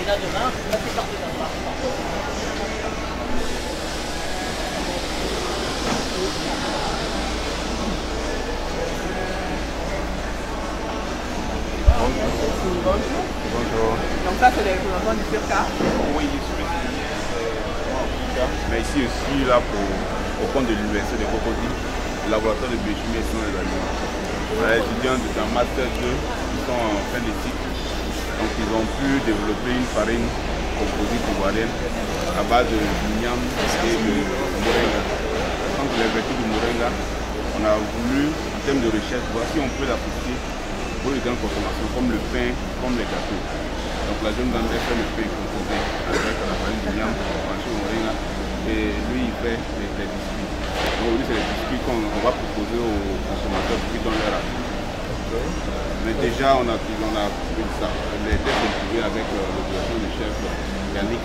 Et là devant, ça fait partie de la part. Bonjour. donc ça c'est les représentants du FIRCA. Oui, je suis mais ici aussi là au compte de l'université de Cocody, le laboratoire de biochimie et sciences des aliments. Les étudiants d'un master 2 qui sont en fin de cycle, donc ils ont pu développer une farine composite ivoirienne à base de l'igname et de moringa. Quand les vertus du moringa, on a voulu en termes de recherche voir si on peut l'appliquer pour les grandes consommations comme le pain, comme les gâteaux. Donc la jeune dame fait le pain composé avec la farine d'igname, branché au moringa, et lui il fait les biscuits. Donc lui c'est les biscuits qu'on va proposer aux consommateurs qui donnent leur avis. Mais déjà on a les tests ont prouvé avec l'observation du chef Yannick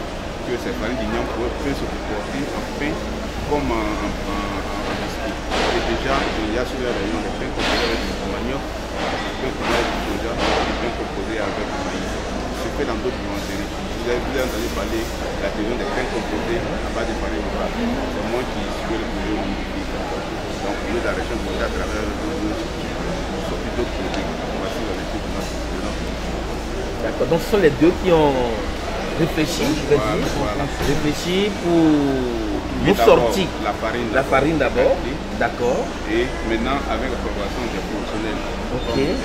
que ces farines d'igname peuvent se comporter en pain comme en biscuit. Et déjà il y a sur les rayons les pains composés avec du manioc, les pains composés avec du soja, les pains composés avec du maïs. C'est fait dans d'autres boulangeries. Vous avez entendu parler de la question des pains composés à base de farine locale. C'est moi qui suis le projet au Midi. Donc, au lieu de la recherche à travers d'autres produits. Voici la lecture de notre. D'accord. Donc ce sont les deux qui ont réfléchi, je vais dire, réfléchi pour nous sortir la farine d'abord. D'accord. Et maintenant, avec la collaboration des professionnels, des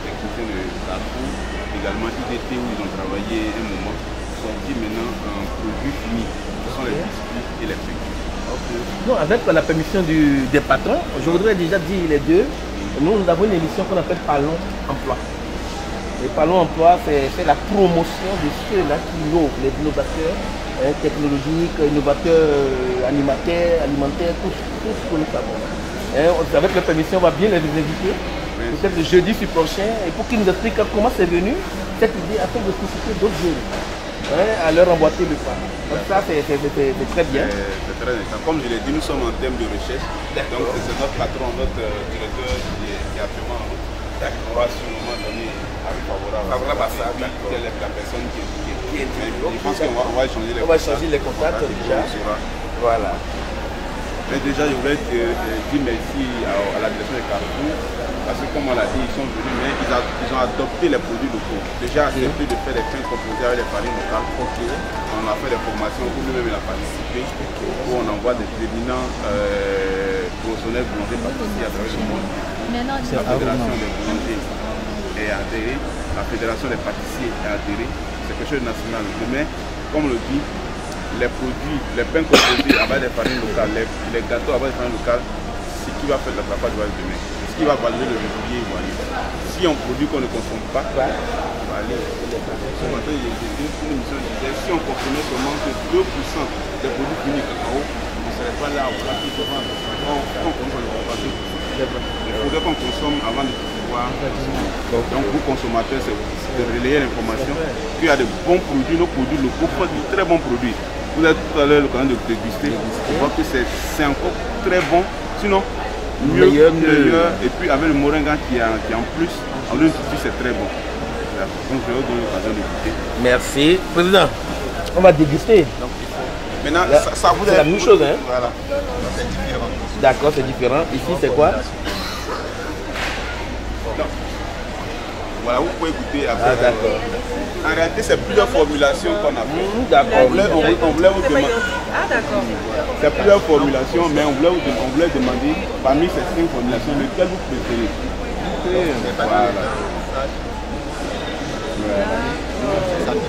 techniciens de Carrefour, également IDT où ils ont travaillé un moment, sorti maintenant un produit fini. Ce sont les biscuits et les pains. Non, avec la permission des patrons, je voudrais déjà dire les deux. Nous avons une émission qu'on appelle Parlons Emploi. Et Parlons Emploi, c'est la promotion de ceux-là qui innovent, les innovateurs, technologiques, innovateurs, alimentaires, tout ce que nous savons. Avec la permission, on va bien les inviter. Peut-être le jeudi prochain, et pour qu'ils nous expliquent comment c'est venu cette idée afin de susciter d'autres jeunes à leur emboîter le pas. Donc ça c'est très bien. C'est très intéressant. Comme je l'ai dit, nous sommes en termes de recherche. Donc c'est notre patron, notre directeur qui a actuellement on va sur le moment donné avec favorable à ça. Quelle est la personne qui est. Je pense qu'on va échanger les contacts. On va échanger les contacts déjà. Voilà. Mais déjà, je voulais te dire merci à la direction des Carrefour, parce que comme on l'a dit, ils sont venus, mais ils ont adopté les produits locaux. Déjà, accepté de faire des pains composés avec les farines locales. On a fait des formations où lui-même il a participé, où on envoie des éminents professionnels boulangers pâtissiers à travers le monde. La fédération des boulangers est adhérée, la fédération des pâtissiers est adhérée. C'est quelque chose de national. Demain, comme on le dit, les produits, les pains composés avec des farines locales, les gâteaux avec des farines locales, c'est ce qui va faire la tapage demain. C'est ce qui va valoriser le régulier ivoirien. Si on produit qu'on ne consomme pas, on va aller. Ce matin, j'ai dit une émission qui disait si on consommait seulement que 2% des produits finis cacao, on ne serait pas là où on peut vendre. On consomme pas 2%. Il faudrait qu'on consomme avant de pouvoir. Donc, vous consommateurs, c'est de relayer l'information qu'il y a de bons produits, nos produits locaux font de très bons produits. Vous avez tout à l'heure l'occasion de déguster. On voit que c'est encore très bon. Sinon, mieux. Et puis avec le moringa qui est en plus, en plus c'est très bon. Donc je vais vous donner l'occasion de goûter. Merci. Président, on va déguster. Donc, maintenant, ça vous c'est la même chose, hein? Voilà. C'est différent. D'accord, c'est différent. Ici, c'est quoi? Voilà, vous pouvez goûter après. Ah, d'accord. En réalité, c'est plusieurs formulations qu'on a fait. D'accord. On voulait vous demander. Ah, d'accord. C'est plusieurs formulations, mais on voulait demander parmi ces 5 formulations, lequel vous préférez. Voilà.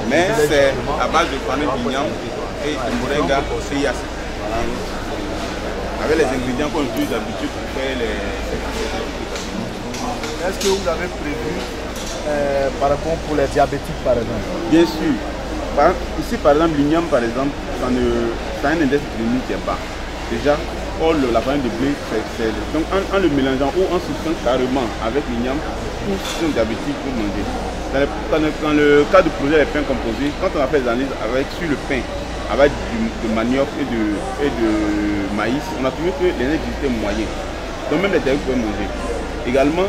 Mais c'est à base de farine d'igname et de moringa CIAC. Avec les ingrédients qu'on utilise d'habitude pour faire les. Est-ce que vous avez prévu par rapport pour les diabétiques par exemple? Bien sûr. Ici par exemple l'igname par exemple, ça a un index glycémique qui est bas. Déjà, la farine de blé, donc en le mélangeant ou en souffrant carrément avec l'igname, tous sont diabétiques pour manger. Dans le cas du projet des pains composés, quand on a fait des analyses sur le pain, avec de manioc et de maïs, on a trouvé que l'index était moyen. Donc même les diabétiques peuvent manger. Également,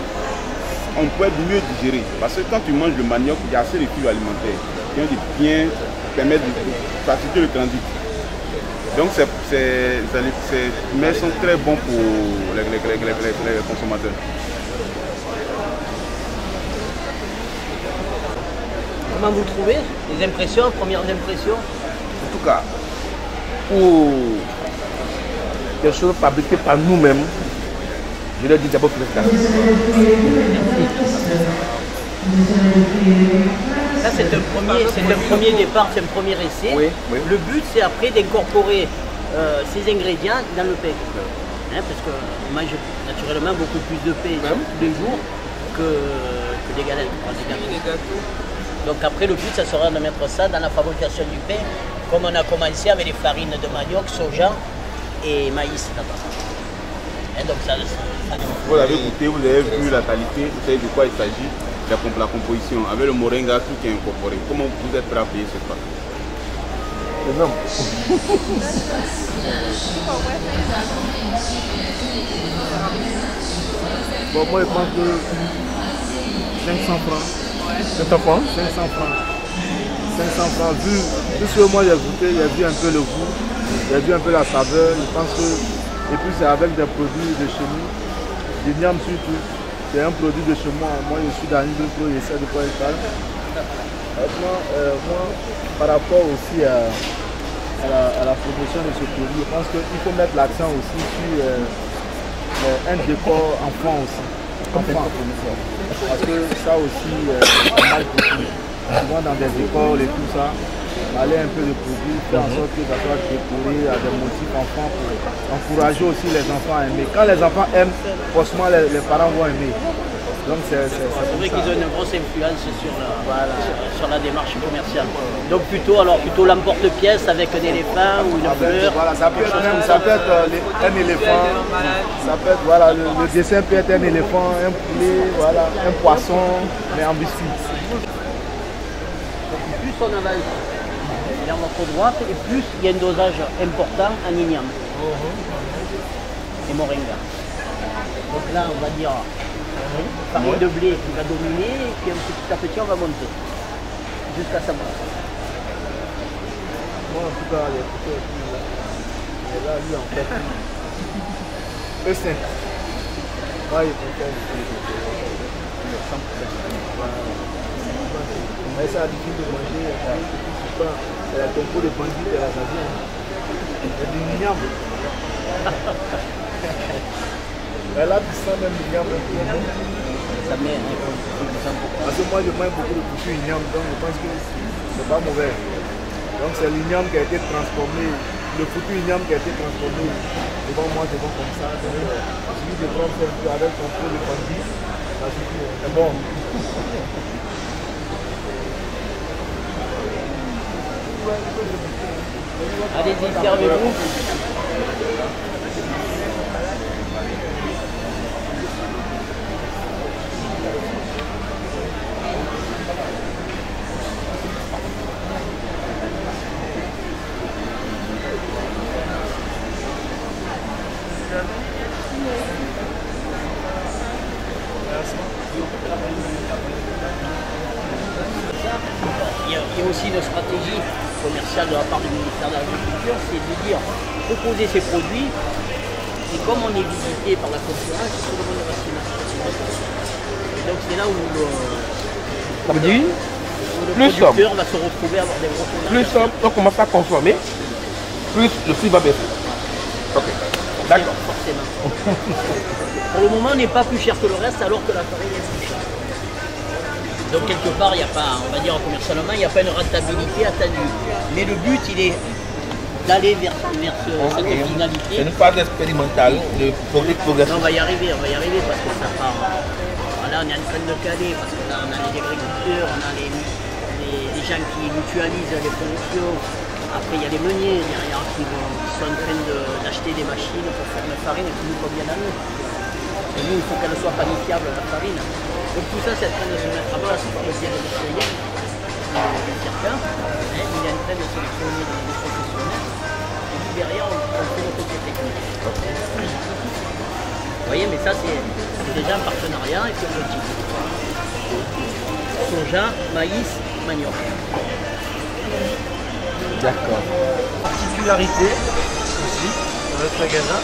on peut mieux digérer. Parce que quand tu manges le manioc, il y a assez de fibres alimentaires qui ont bien permettre de faciliter le transit. Donc ces mets sont très bons pour les consommateurs. Comment vous trouvez les impressions, premières impressions? En tout cas, pour quelque chose fabriqué par nous-mêmes, je leur dis d'abord félicitations. Ça c'est un premier départ, c'est un premier essai. Oui, oui. Le but c'est après d'incorporer ces ingrédients dans le pain. Parce qu'on mange naturellement beaucoup plus de pain tous les jours que des galettes. Donc après le but ça sera de mettre ça dans la fabrication du pain, comme on a commencé avec les farines de manioc, soja et maïs là-bas. Donc ça, vous l'avez goûté, vous avez vu la qualité, vous savez de quoi il s'agit, la composition, avec le moringa, tout qui est incorporé. Comment vous êtes prêt à payer cette part? Non. Bon, moi je pense que 500 francs. 500 francs 500 francs. 500 francs. Vu ce que moi j'ai goûté, j'ai vu un peu le goût, j'ai vu un peu la saveur. Je pense que. Et puis c'est avec des produits de chez nous, l'igname surtout. C'est un produit de chez moi. Moi je suis dans une groupe, j'essaie de pouvoir être calme. Moi, par rapport aussi à la promotion de ce produit, je pense qu'il faut mettre l'accent aussi sur un décor enfant aussi. Enfant. Parce que ça aussi, c'est mal possible. Souvent dans des écoles et tout ça, aller un peu de produits, faire en sorte que ça soit décoré à des motifs enfants pour encourager aussi les enfants à aimer. Quand les enfants aiment, forcément les parents vont aimer. Donc c'est vrai qu'ils ont une grosse influence sur la démarche commerciale. Donc plutôt l'emporte-pièce avec un éléphant ou une fleur. Voilà, ça peut être un éléphant, ça peut être, voilà, le dessin peut être un éléphant, un poulet, voilà, un poisson, mais en biscuit. Plus on avance vers notre droite et plus il y a un dosage important en igname et moringa. Donc là on va dire farine de blé qui va dominer et puis petit à petit on va monter jusqu'à sa base. Moi en tout cas les photos et là lui en fait E5. Moi il préfère mais ça a l'habitude de manger, c'est la compo de bandit de la Zazie. C'est du mignam. Là, tu sens même mignam. Ça met parce que moi, je mange beaucoup de couture igname, donc je pense que c'est pas mauvais. Donc c'est l'igname qui a été transformé, le foutu igname qui a été transformé. Devant moi, c'est bon comme ça. Donc, il suffit de prendre un peu avec ton pot de bandit. Ça suffit, c'est bon. Allez-y, servez-vous. Il y a aussi une stratégie commerciale de la part du ministère de l'Agriculture, c'est de dire proposer ces produits et comme on est visité par la concurrence, c'est le monde national. Et donc c'est là où le producteur va se retrouver à avoir des gros produits. Plus on commence à consommer, plus le prix va baisser. Ok, d'accord. Forcément. Pour le moment, on n'est pas plus cher que le reste alors que la farine est plus chère. Donc quelque part, il n'y a pas, on va dire commercialement, il n'y a pas une rentabilité attendue. Mais le but, il est d'aller vers cette finalité. C'est une phase expérimentale de progression. On va y arriver parce que ça part. Voilà, on est en train de caler parce que là, on a les agriculteurs, on a les gens qui mutualisent les productions. Après, il y a les meuniers derrière qui sont en train d'acheter des machines pour faire la farine qui nous conviennent à nous. Et nous, il faut qu'elle soit panifiable, la farine. Donc tout ça, c'est en train de se mettre en place par le biais de l'Israélien, quelqu'un. Il est en train de sélectionner des professionnels. Et puis derrière, on fait notre côté technique. Vous voyez, mais ça, c'est déjà un partenariat et puis on le dit. Soja, maïs, manioc. D'accord. Particularité aussi dans notre magasin,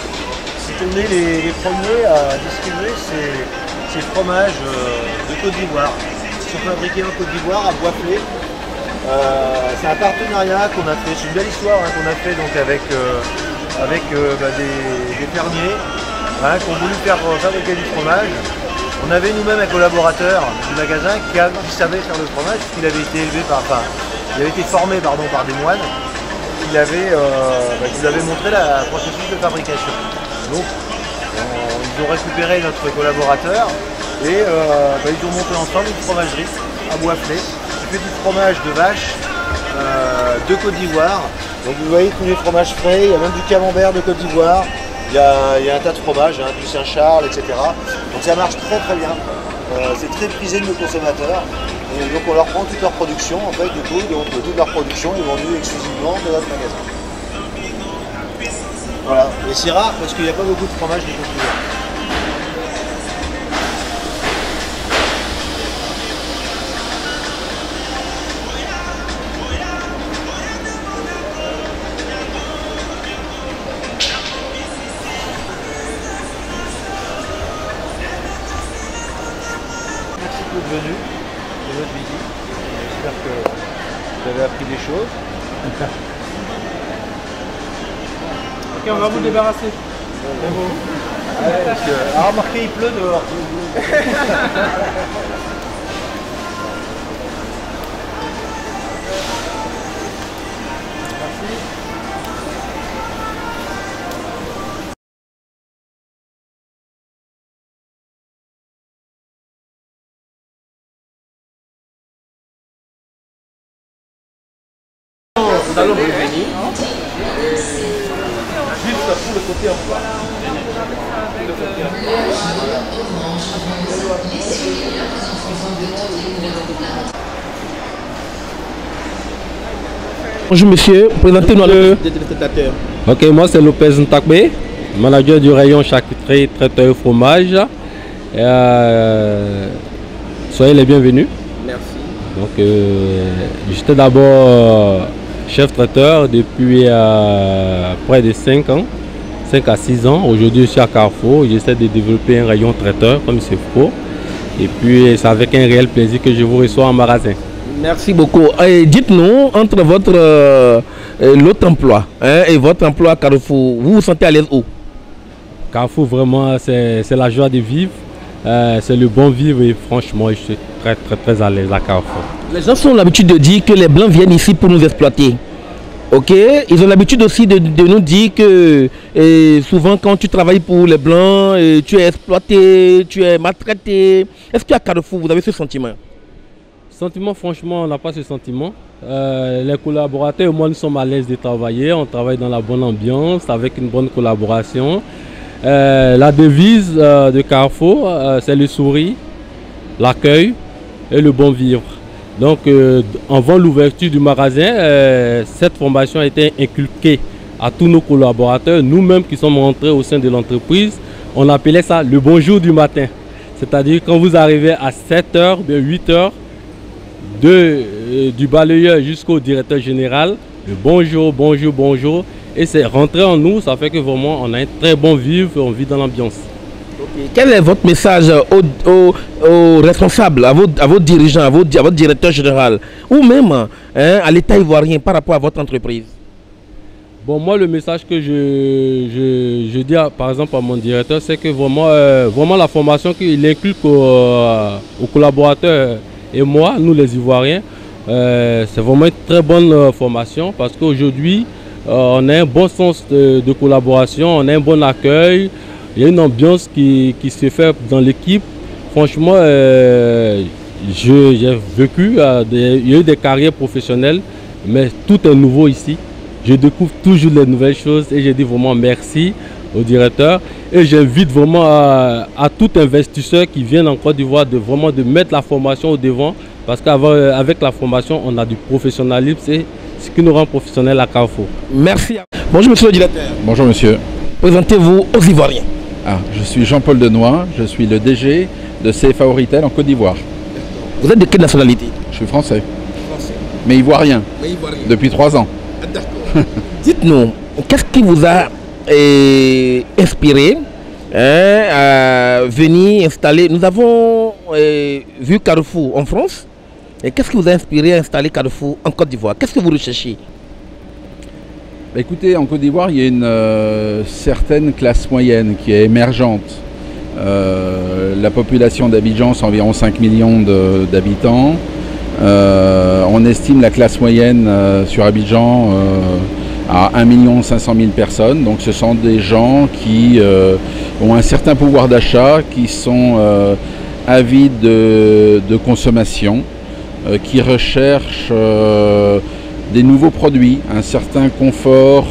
c'est qu'on est les premiers à distribuer ces fromages de Côte d'Ivoire. Ils sont fabriqués en Côte d'Ivoire à Boisflé. C'est un partenariat qu'on a fait, c'est une belle histoire qu'on a fait donc avec des fermiers qui ont voulu faire fabriquer du fromage. On avait nous-mêmes un collaborateur du magasin qui savait faire le fromage puisqu'il avait été élevé il avait été formé par des moines qui lui avaient montré le processus de fabrication. Donc ils ont récupéré notre collaborateur et ils ont monté ensemble une fromagerie à Boisflé qui fait du fromage de vache de Côte d'Ivoire. Donc vous voyez tous les fromages frais, il y a même du camembert de Côte d'Ivoire, il y a un tas de fromages, du Saint-Charles, etc. Donc ça marche très très bien. C'est très prisé de nos consommateurs. Et donc on leur prend toute leur production, en fait, du coup, donc toute leur production est vendue exclusivement de notre magasin. Voilà, et c'est rare parce qu'il n'y a pas beaucoup de fromage de Côte d'Ivoire. Merci d'être venu de votre visite. J'espère que vous avez appris des choses. Ok, on va vous débarrasser. Remarquez, il pleut dehors. Nous allons revenir juste pour le côté emploi. Bonjour monsieur, présentez-nous le téléspectateur. Ok, moi c'est Lopez Ntakbe, manager du rayon charcuterie, traiteur fromage. Soyez les bienvenus. Merci. Donc j'étais d'abord chef traiteur depuis près de 5 ans, 5 à 6 ans. Aujourd'hui je suis à Carrefour, j'essaie de développer un rayon traiteur comme c'est faux. Et puis c'est avec un réel plaisir que je vous reçois en magasin. Merci beaucoup. Dites-nous, entre votre l'autre emploi et votre emploi à Carrefour, vous vous sentez à l'aise où? Carrefour, vraiment, c'est la joie de vivre. C'est le bon vivre et franchement, je suis très à l'aise à Carrefour. Les gens ont l'habitude de dire que les Blancs viennent ici pour nous exploiter. Ok, ils ont l'habitude aussi de nous dire que souvent quand tu travailles pour les Blancs, tu es exploité, tu es maltraité. Est-ce qu'à Carrefour, vous avez ce sentiment? Sentiment, franchement, on n'a pas ce sentiment. Les collaborateurs, moi, nous sommes à l'aise de travailler. On travaille dans la bonne ambiance, avec une bonne collaboration. La devise de Carrefour, c'est le sourire, l'accueil et le bon vivre. Donc, avant l'ouverture du magasin, cette formation a été inculquée à tous nos collaborateurs. Nous-mêmes qui sommes rentrés au sein de l'entreprise, on appelait ça le bonjour du matin. C'est-à-dire quand vous arrivez à 7h, bien 8h, du balayeur jusqu'au directeur général, le bonjour, bonjour, bonjour. Et c'est rentré en nous, ça fait que vraiment on a un très bon vivre, on vit dans l'ambiance. Okay. Quel est votre message aux responsables, à vos dirigeants, à votre directeur général, ou même à l'État ivoirien par rapport à votre entreprise? Bon, moi le message que je dis par exemple à mon directeur, c'est que vraiment la formation qu'il inculque aux collaborateurs et moi, nous les Ivoiriens, c'est vraiment une très bonne formation parce qu'aujourd'hui, on a un bon sens de collaboration, on a un bon accueil, il y a une ambiance qui se fait dans l'équipe. Franchement, j'ai vécu, il y a eu des carrières professionnelles, mais tout est nouveau ici. Je découvre toujours les nouvelles choses et je dis vraiment merci au directeur. Et j'invite vraiment à tout investisseur qui vient en Côte d'Ivoire de mettre la formation au devant parce qu'avec la formation, on a du professionnalisme. C'est ce qui nous rend professionnels à Carrefour. Merci. Bonjour monsieur le directeur. Bonjour monsieur. Présentez-vous aux Ivoiriens. Je suis Jean-Paul Denoy, je suis le DG de CFA Retail en Côte d'Ivoire. Vous êtes de quelle nationalité? Je suis français. Mais ivoirien. Depuis 3 ans. D'accord. Dites-nous, qu'est-ce qui vous a inspiré à venir installer? Nous avons vu Carrefour en France. Et qu'est-ce qui vous a inspiré à installer Carrefour en Côte d'Ivoire? Qu'est-ce que vous recherchez? Écoutez, en Côte d'Ivoire, il y a une certaine classe moyenne qui est émergente. La population d'Abidjan, c'est environ 5 millions d'habitants. On estime la classe moyenne sur Abidjan à 1 500 000 personnes. Donc ce sont des gens qui ont un certain pouvoir d'achat, qui sont avides de consommation, qui recherchent des nouveaux produits, un certain confort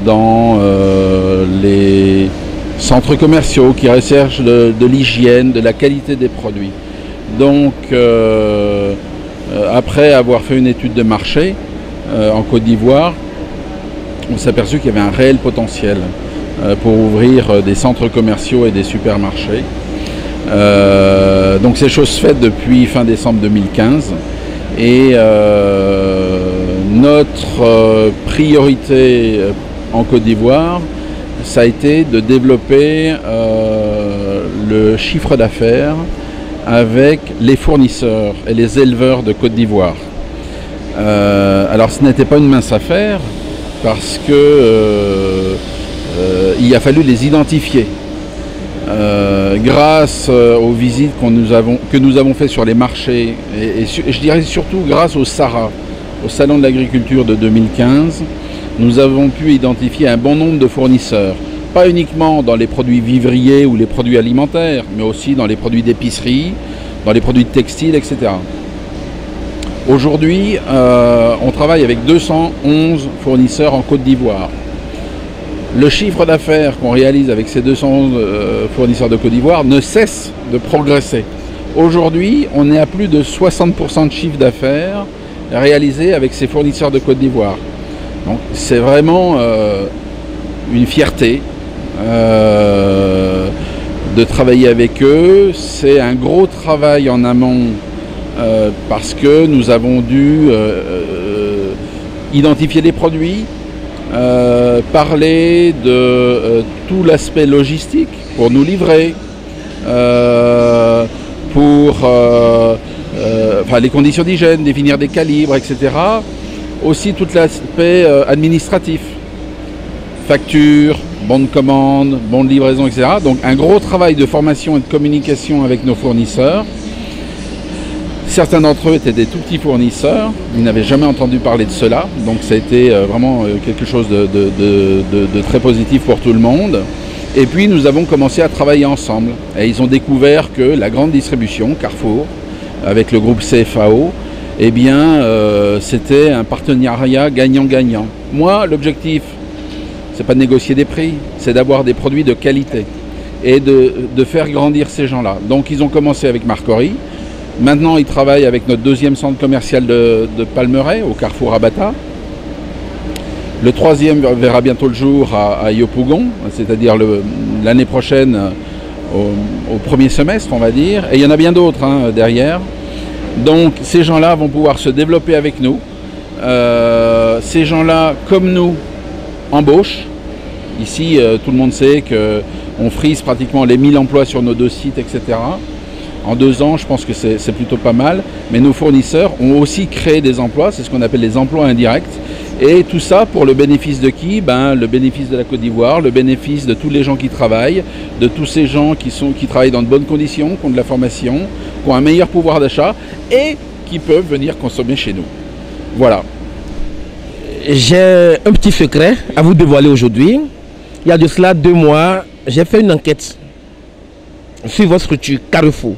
dans les centres commerciaux, qui recherchent de l'hygiène, de la qualité des produits. Donc après avoir fait une étude de marché en Côte d'Ivoire, on s'est aperçu qu'il y avait un réel potentiel pour ouvrir des centres commerciaux et des supermarchés. Donc c'est chose faite depuis fin décembre 2015 et notre priorité en Côte d'Ivoire, ça a été de développer le chiffre d'affaires avec les fournisseurs et les éleveurs de Côte d'Ivoire. Alors ce n'était pas une mince affaire parce que il a fallu les identifier. Grâce aux visites que nous avons fait sur les marchés et je dirais surtout grâce au SARA, au Salon de l'Agriculture de 2015, nous avons pu identifier un bon nombre de fournisseurs, pas uniquement dans les produits vivriers ou les produits alimentaires, mais aussi dans les produits d'épicerie, dans les produits textiles, etc. Aujourd'hui, on travaille avec 211 fournisseurs en Côte d'Ivoire. Le chiffre d'affaires qu'on réalise avec ces 211 fournisseurs de Côte d'Ivoire ne cesse de progresser. Aujourd'hui, on est à plus de 60% de chiffre d'affaires réalisé avec ces fournisseurs de Côte d'Ivoire. Donc c'est vraiment une fierté de travailler avec eux. C'est un gros travail en amont parce que nous avons dû identifier les produits, parler de tout l'aspect logistique pour nous livrer, enfin, les conditions d'hygiène, définir des calibres, etc. Aussi tout l'aspect administratif, facture, bon de commande, bon de livraison, etc. Donc un gros travail de formation et de communication avec nos fournisseurs. Certains d'entre eux étaient des tout petits fournisseurs, ils n'avaient jamais entendu parler de cela, donc ça a été vraiment quelque chose de très positif pour tout le monde. Et puis nous avons commencé à travailler ensemble, et ils ont découvert que la grande distribution, Carrefour, avec le groupe CFAO, eh bien c'était un partenariat gagnant-gagnant. Moi, l'objectif, c'est pas de négocier des prix, c'est d'avoir des produits de qualité et de faire grandir ces gens-là. Donc ils ont commencé avec Marcory. Maintenant, ils travaillent avec notre deuxième centre commercial de Palmeraie, au Carrefour Abata. Le troisième verra bientôt le jour à Yopougon, c'est-à-dire l'année prochaine, au premier semestre, on va dire. Et il y en a bien d'autres derrière. Donc, ces gens-là vont pouvoir se développer avec nous. Ces gens-là, comme nous, embauchent. Ici, tout le monde sait qu'on frise pratiquement les 1000 emplois sur nos 2 sites, etc. En 2 ans, je pense que c'est plutôt pas mal. Mais nos fournisseurs ont aussi créé des emplois, c'est ce qu'on appelle les emplois indirects. Et tout ça pour le bénéfice de qui? Le bénéfice de la Côte d'Ivoire, le bénéfice de tous les gens qui travaillent, de tous ces gens qui travaillent dans de bonnes conditions, qui ont de la formation, qui ont un meilleur pouvoir d'achat et qui peuvent venir consommer chez nous. Voilà. J'ai un petit secret à vous dévoiler aujourd'hui. Il y a de cela 2 mois, j'ai fait une enquête sur votre structure Carrefour,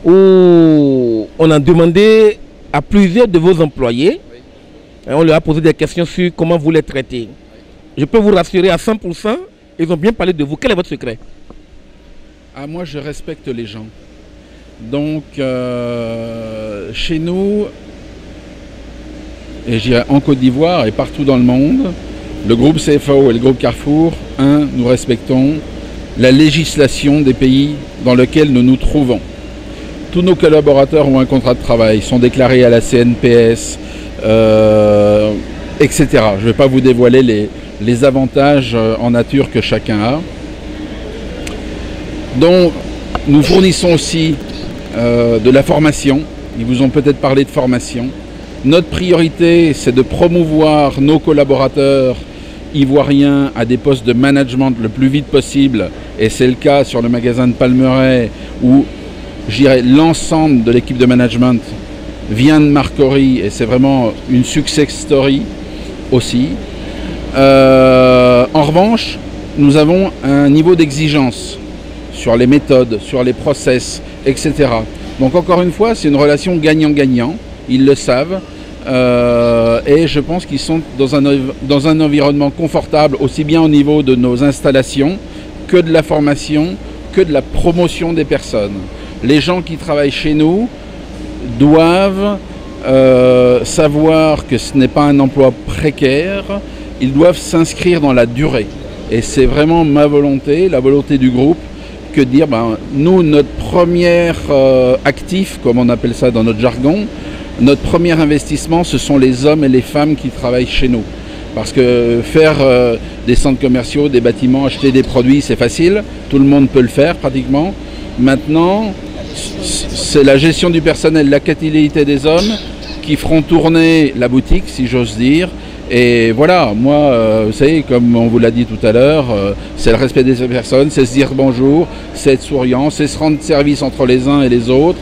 où on a demandé à plusieurs de vos employés, et on leur a posé des questions sur comment vous les traitez. Je peux vous rassurer à 100%, ils ont bien parlé de vous. Quel est votre secret? Moi, je respecte les gens. Donc, chez nous, et je dirais en Côte d'Ivoire et partout dans le monde, le groupe CFAO et le groupe Carrefour, nous respectons la législation des pays dans lesquels nous nous trouvons. Tous nos collaborateurs ont un contrat de travail, sont déclarés à la CNPS, etc. Je ne vais pas vous dévoiler les avantages en nature que chacun a. Donc, nous fournissons aussi de la formation. Ils vous ont peut-être parlé de formation. Notre priorité, c'est de promouvoir nos collaborateurs ivoiriens à des postes de management le plus vite possible. Et c'est le cas sur le magasin de Palmeraie où, je dirais, l'ensemble de l'équipe de management vient de Marcory et c'est vraiment une success story aussi. En revanche, nous avons un niveau d'exigence sur les méthodes, sur les process, etc. Donc encore une fois, c'est une relation gagnant-gagnant, ils le savent. Et je pense qu'ils sont dans un environnement confortable, aussi bien au niveau de nos installations que de la formation, que de la promotion des personnes. Les gens qui travaillent chez nous doivent savoir que ce n'est pas un emploi précaire, ils doivent s'inscrire dans la durée. Et c'est vraiment ma volonté, la volonté du groupe, que de dire, nous, notre premier actif, comme on appelle ça dans notre jargon, notre premier investissement, ce sont les hommes et les femmes qui travaillent chez nous. Parce que faire des centres commerciaux, des bâtiments, acheter des produits, c'est facile. Tout le monde peut le faire pratiquement. Maintenant, c'est la gestion du personnel, la qualité des hommes qui feront tourner la boutique, si j'ose dire. Et voilà, moi, vous savez, comme on vous l'a dit tout à l'heure, c'est le respect des personnes, c'est se dire bonjour, c'est être souriant, c'est se rendre service entre les uns et les autres.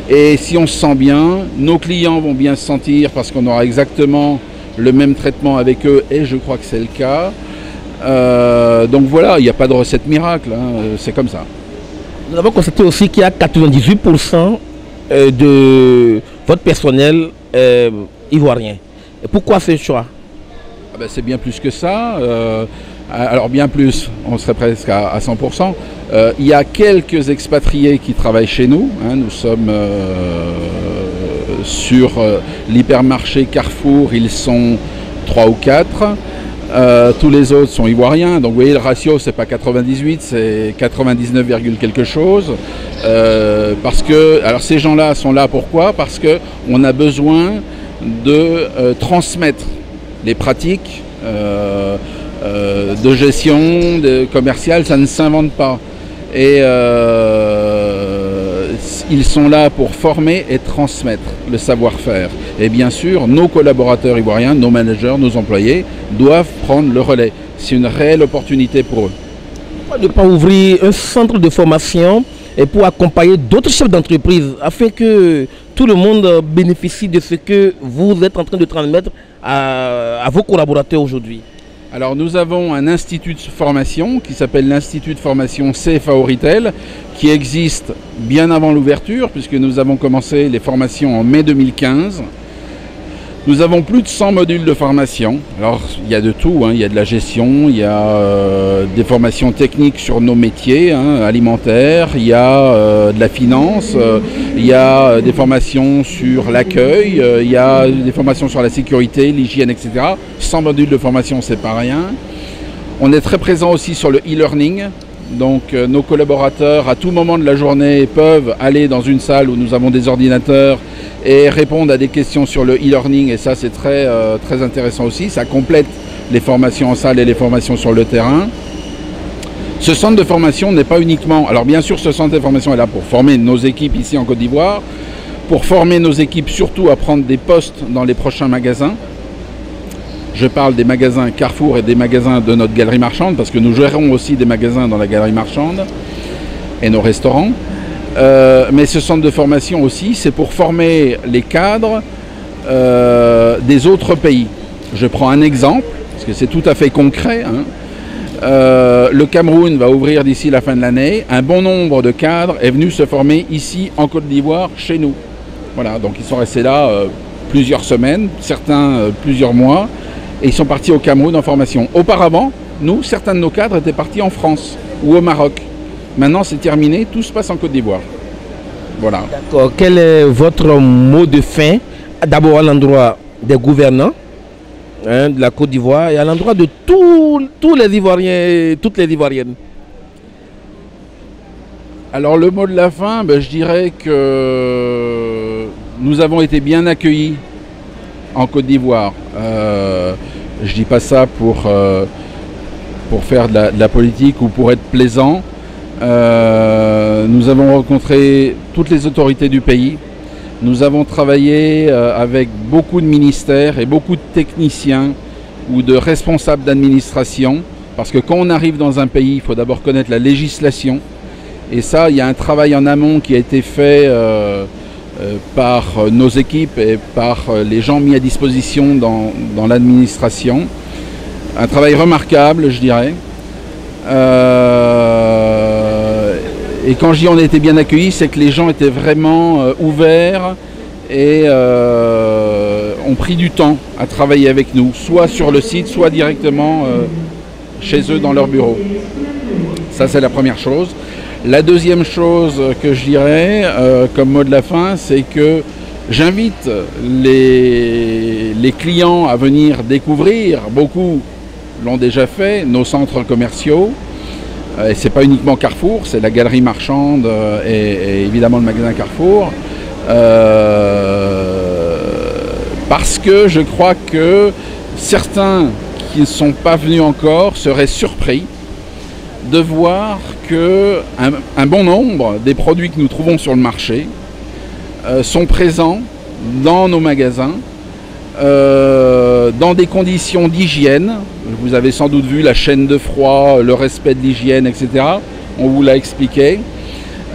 Et si on se sent bien, nos clients vont bien se sentir parce qu'on aura exactement le même traitement avec eux, et je crois que c'est le cas. Donc voilà, il n'y a pas de recette miracle, c'est comme ça. Nous avons constaté aussi qu'il y a 98% de votre personnel ivoiriens. Et pourquoi ce choix? C'est bien plus que ça. Alors bien plus, on serait presque à 100%. Il y a quelques expatriés qui travaillent chez nous. Nous sommes sur l'hypermarché Carrefour, ils sont 3 ou 4. Tous les autres sont ivoiriens. Donc vous voyez, le ratio, c'est pas 98, c'est 99, quelque chose. Parce que, alors ces gens-là sont là pourquoi? Parce qu'on a besoin de transmettre les pratiques de gestion, commerciale, ça ne s'invente pas. Et ils sont là pour former et transmettre le savoir-faire. Et bien sûr, nos collaborateurs ivoiriens, nos managers, nos employés doivent prendre le relais. C'est une réelle opportunité pour eux. Pourquoi ne pas ouvrir un centre de formation et pour accompagner d'autres chefs d'entreprise afin que tout le monde bénéficie de ce que vous êtes en train de transmettre à vos collaborateurs aujourd'hui? Alors nous avons un institut de formation qui s'appelle l'Institut de formation CFAO Retail qui existe bien avant l'ouverture puisque nous avons commencé les formations en mai 2015. Nous avons plus de 100 modules de formation. Alors il y a de tout, il y a de la gestion, il y a des formations techniques sur nos métiers alimentaires, il y a de la finance, il y a des formations sur l'accueil, il y a des formations sur la sécurité, l'hygiène, etc. 100 modules de formation, c'est pas rien. On est très présent aussi sur le e-learning. Donc nos collaborateurs à tout moment de la journée peuvent aller dans une salle où nous avons des ordinateurs et répondre à des questions sur le e-learning et ça c'est très intéressant aussi, ça complète les formations en salle et les formations sur le terrain. Ce centre de formation n'est pas uniquement, alors bien sûr ce centre de formation est là pour former nos équipes ici en Côte d'Ivoire, pour former nos équipes surtout à prendre des postes dans les prochains magasins. Je parle des magasins Carrefour et des magasins de notre galerie marchande parce que nous gérons aussi des magasins dans la galerie marchande et nos restaurants. Mais ce centre de formation aussi, c'est pour former les cadres des autres pays. Je prends un exemple, parce que c'est tout à fait concret. Le Cameroun va ouvrir d'ici la fin de l'année. Un bon nombre de cadres est venu se former ici en Côte d'Ivoire, chez nous. Voilà, donc ils sont restés là plusieurs semaines, certains plusieurs mois. Et ils sont partis au Cameroun en formation. Auparavant, nous, certains de nos cadres étaient partis en France ou au Maroc. Maintenant, c'est terminé, tout se passe en Côte d'Ivoire. Voilà. D'accord. Quel est votre mot de fin? D'abord à l'endroit des gouvernants de la Côte d'Ivoire et à l'endroit de tous les Ivoiriens et toutes les Ivoiriennes. Alors le mot de la fin, je dirais que nous avons été bien accueillis en Côte d'Ivoire. Je dis pas ça pour faire de la politique ou pour être plaisant. Nous avons rencontré toutes les autorités du pays. Nous avons travaillé avec beaucoup de ministères et beaucoup de techniciens ou de responsables d'administration. Parce que quand on arrive dans un pays, il faut d'abord connaître la législation. Et ça, il y a un travail en amont qui a été fait par nos équipes et par les gens mis à disposition dans l'administration. Un travail remarquable, je dirais. Et quand je dis on a été bien accueillis, c'est que les gens étaient vraiment ouverts et ont pris du temps à travailler avec nous, soit sur le site, soit directement chez eux dans leur bureau. Ça, c'est la première chose. La deuxième chose que je dirais comme mot de la fin, c'est que j'invite les clients à venir découvrir, beaucoup l'ont déjà fait, nos centres commerciaux. Et c'est pas uniquement Carrefour, c'est la galerie marchande et évidemment le magasin Carrefour. Parce que je crois que certains qui ne sont pas venus encore seraient surpris de voir qu'un bon nombre des produits que nous trouvons sur le marché sont présents dans nos magasins, dans des conditions d'hygiène. Vous avez sans doute vu la chaîne de froid, le respect de l'hygiène, etc. On vous l'a expliqué.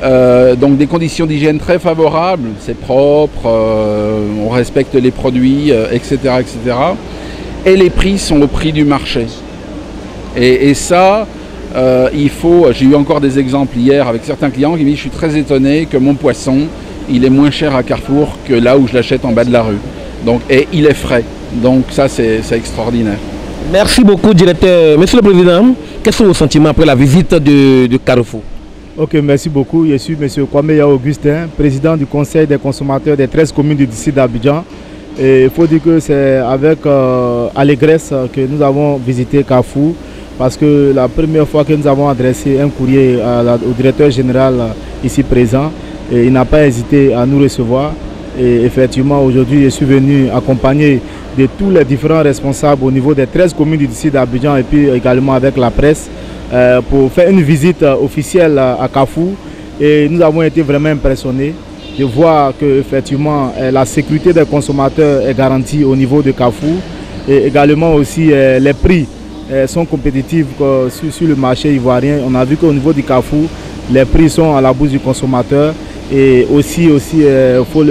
Donc des conditions d'hygiène très favorables, c'est propre, on respecte les produits, etc., etc. Et les prix sont au prix du marché. Et ça, il faut... J'ai eu encore des exemples hier avec certains clients qui me disent « Je suis très étonné que mon poisson, il est moins cher à Carrefour que là où je l'achète en bas de la rue. » Donc, et il est frais. Donc ça, c'est extraordinaire. Merci beaucoup, directeur. Monsieur le Président, quels sont vos sentiments après la visite de Carrefour? Ok, merci beaucoup. Je suis M. Kwame Yao Augustin, président du Conseil des consommateurs des 13 communes du district d'Abidjan. Il faut dire que c'est avec allégresse que nous avons visité Carrefour, parce que la première fois que nous avons adressé un courrier au directeur général ici présent, il n'a pas hésité à nous recevoir. Et effectivement, aujourd'hui, je suis venu accompagné de tous les différents responsables au niveau des 13 communes du district d'Abidjan et puis également avec la presse pour faire une visite officielle à Carrefour. Et nous avons été vraiment impressionnés de voir que effectivement la sécurité des consommateurs est garantie au niveau de Carrefour et également aussi les prix sont compétitifs sur le marché ivoirien. On a vu qu'au niveau du Carrefour, les prix sont à la bourse du consommateur. Et aussi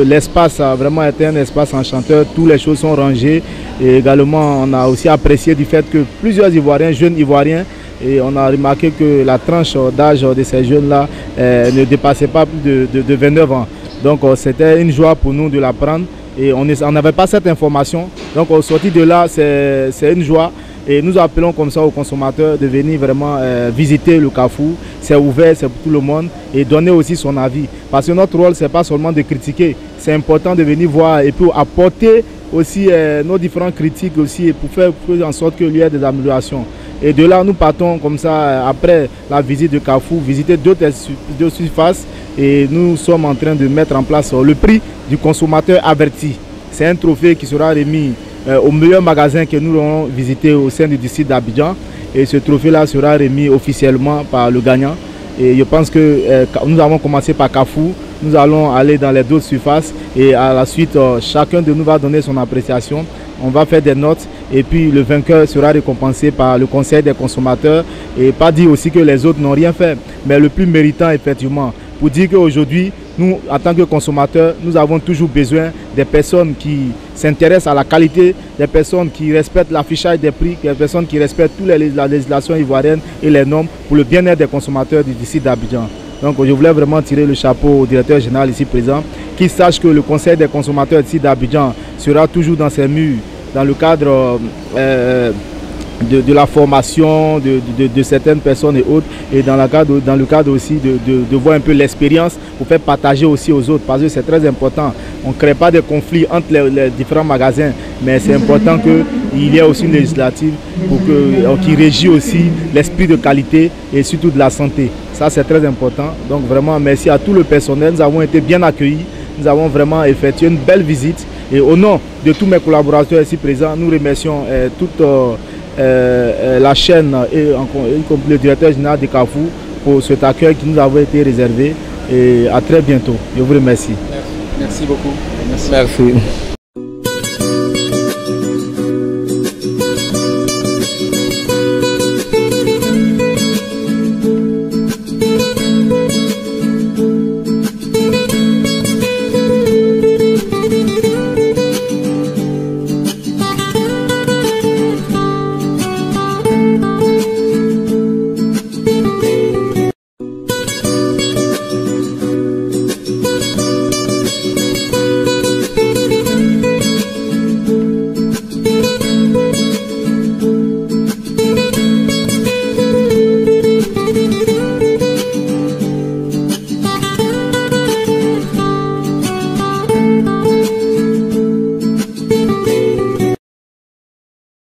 l'espace a vraiment été un espace enchanteur, toutes les choses sont rangées. Et également, on a aussi apprécié du fait que plusieurs Ivoiriens, jeunes Ivoiriens, et on a remarqué que la tranche d'âge de ces jeunes-là ne dépassait pas plus de 29 ans. Donc c'était une joie pour nous de l'apprendre et on n'avait pas cette information. Donc au sorti de là, c'est une joie. Et nous appelons comme ça aux consommateurs de venir vraiment visiter le Carrefour. C'est ouvert, c'est pour tout le monde et donner aussi son avis. Parce que notre rôle, ce n'est pas seulement de critiquer, c'est important de venir voir et pour apporter aussi nos différentes critiques aussi et pour faire en sorte qu'il y ait des améliorations. Et de là, nous partons comme ça, après la visite de Carrefour, visiter d'autres surfaces et nous sommes en train de mettre en place le prix du consommateur averti. C'est un trophée qui sera remis au meilleur magasin que nous aurons visité au sein du district d'Abidjan. Et ce trophée-là sera remis officiellement par le gagnant. Et je pense que nous avons commencé par Carrefour, nous allons aller dans les autres surfaces et à la suite, chacun de nous va donner son appréciation. On va faire des notes et puis le vainqueur sera récompensé par le Conseil des consommateurs. Et pas dire aussi que les autres n'ont rien fait, mais le plus méritant effectivement. Pour dire qu'aujourd'hui, nous, en tant que consommateurs, nous avons toujours besoin des personnes qui s'intéressent à la qualité, des personnes qui respectent l'affichage des prix, des personnes qui respectent toute la législation ivoirienne et les normes pour le bien-être des consommateurs du district d'Abidjan. Donc je voulais vraiment tirer le chapeau au directeur général ici présent, qui sache que le Conseil des consommateurs ici d'Abidjan sera toujours dans ses murs, dans le cadre de la formation de certaines personnes et autres, et dans le cadre aussi de voir un peu l'expérience pour faire partager aussi aux autres, parce que c'est très important. On ne crée pas de conflits entre les différents magasins, mais c'est important qu'il y ait aussi une législative qui régit aussi l'esprit de qualité et surtout de la santé. Ça, c'est très important. Donc vraiment, merci à tout le personnel. Nous avons été bien accueillis. Nous avons vraiment effectué une belle visite. Et au nom de tous mes collaborateurs ici présents, nous remercions toute la chaîne et le directeur général de Carrefour pour cet accueil qui nous avait été réservé. Et à très bientôt. Je vous remercie. Merci beaucoup. Merci.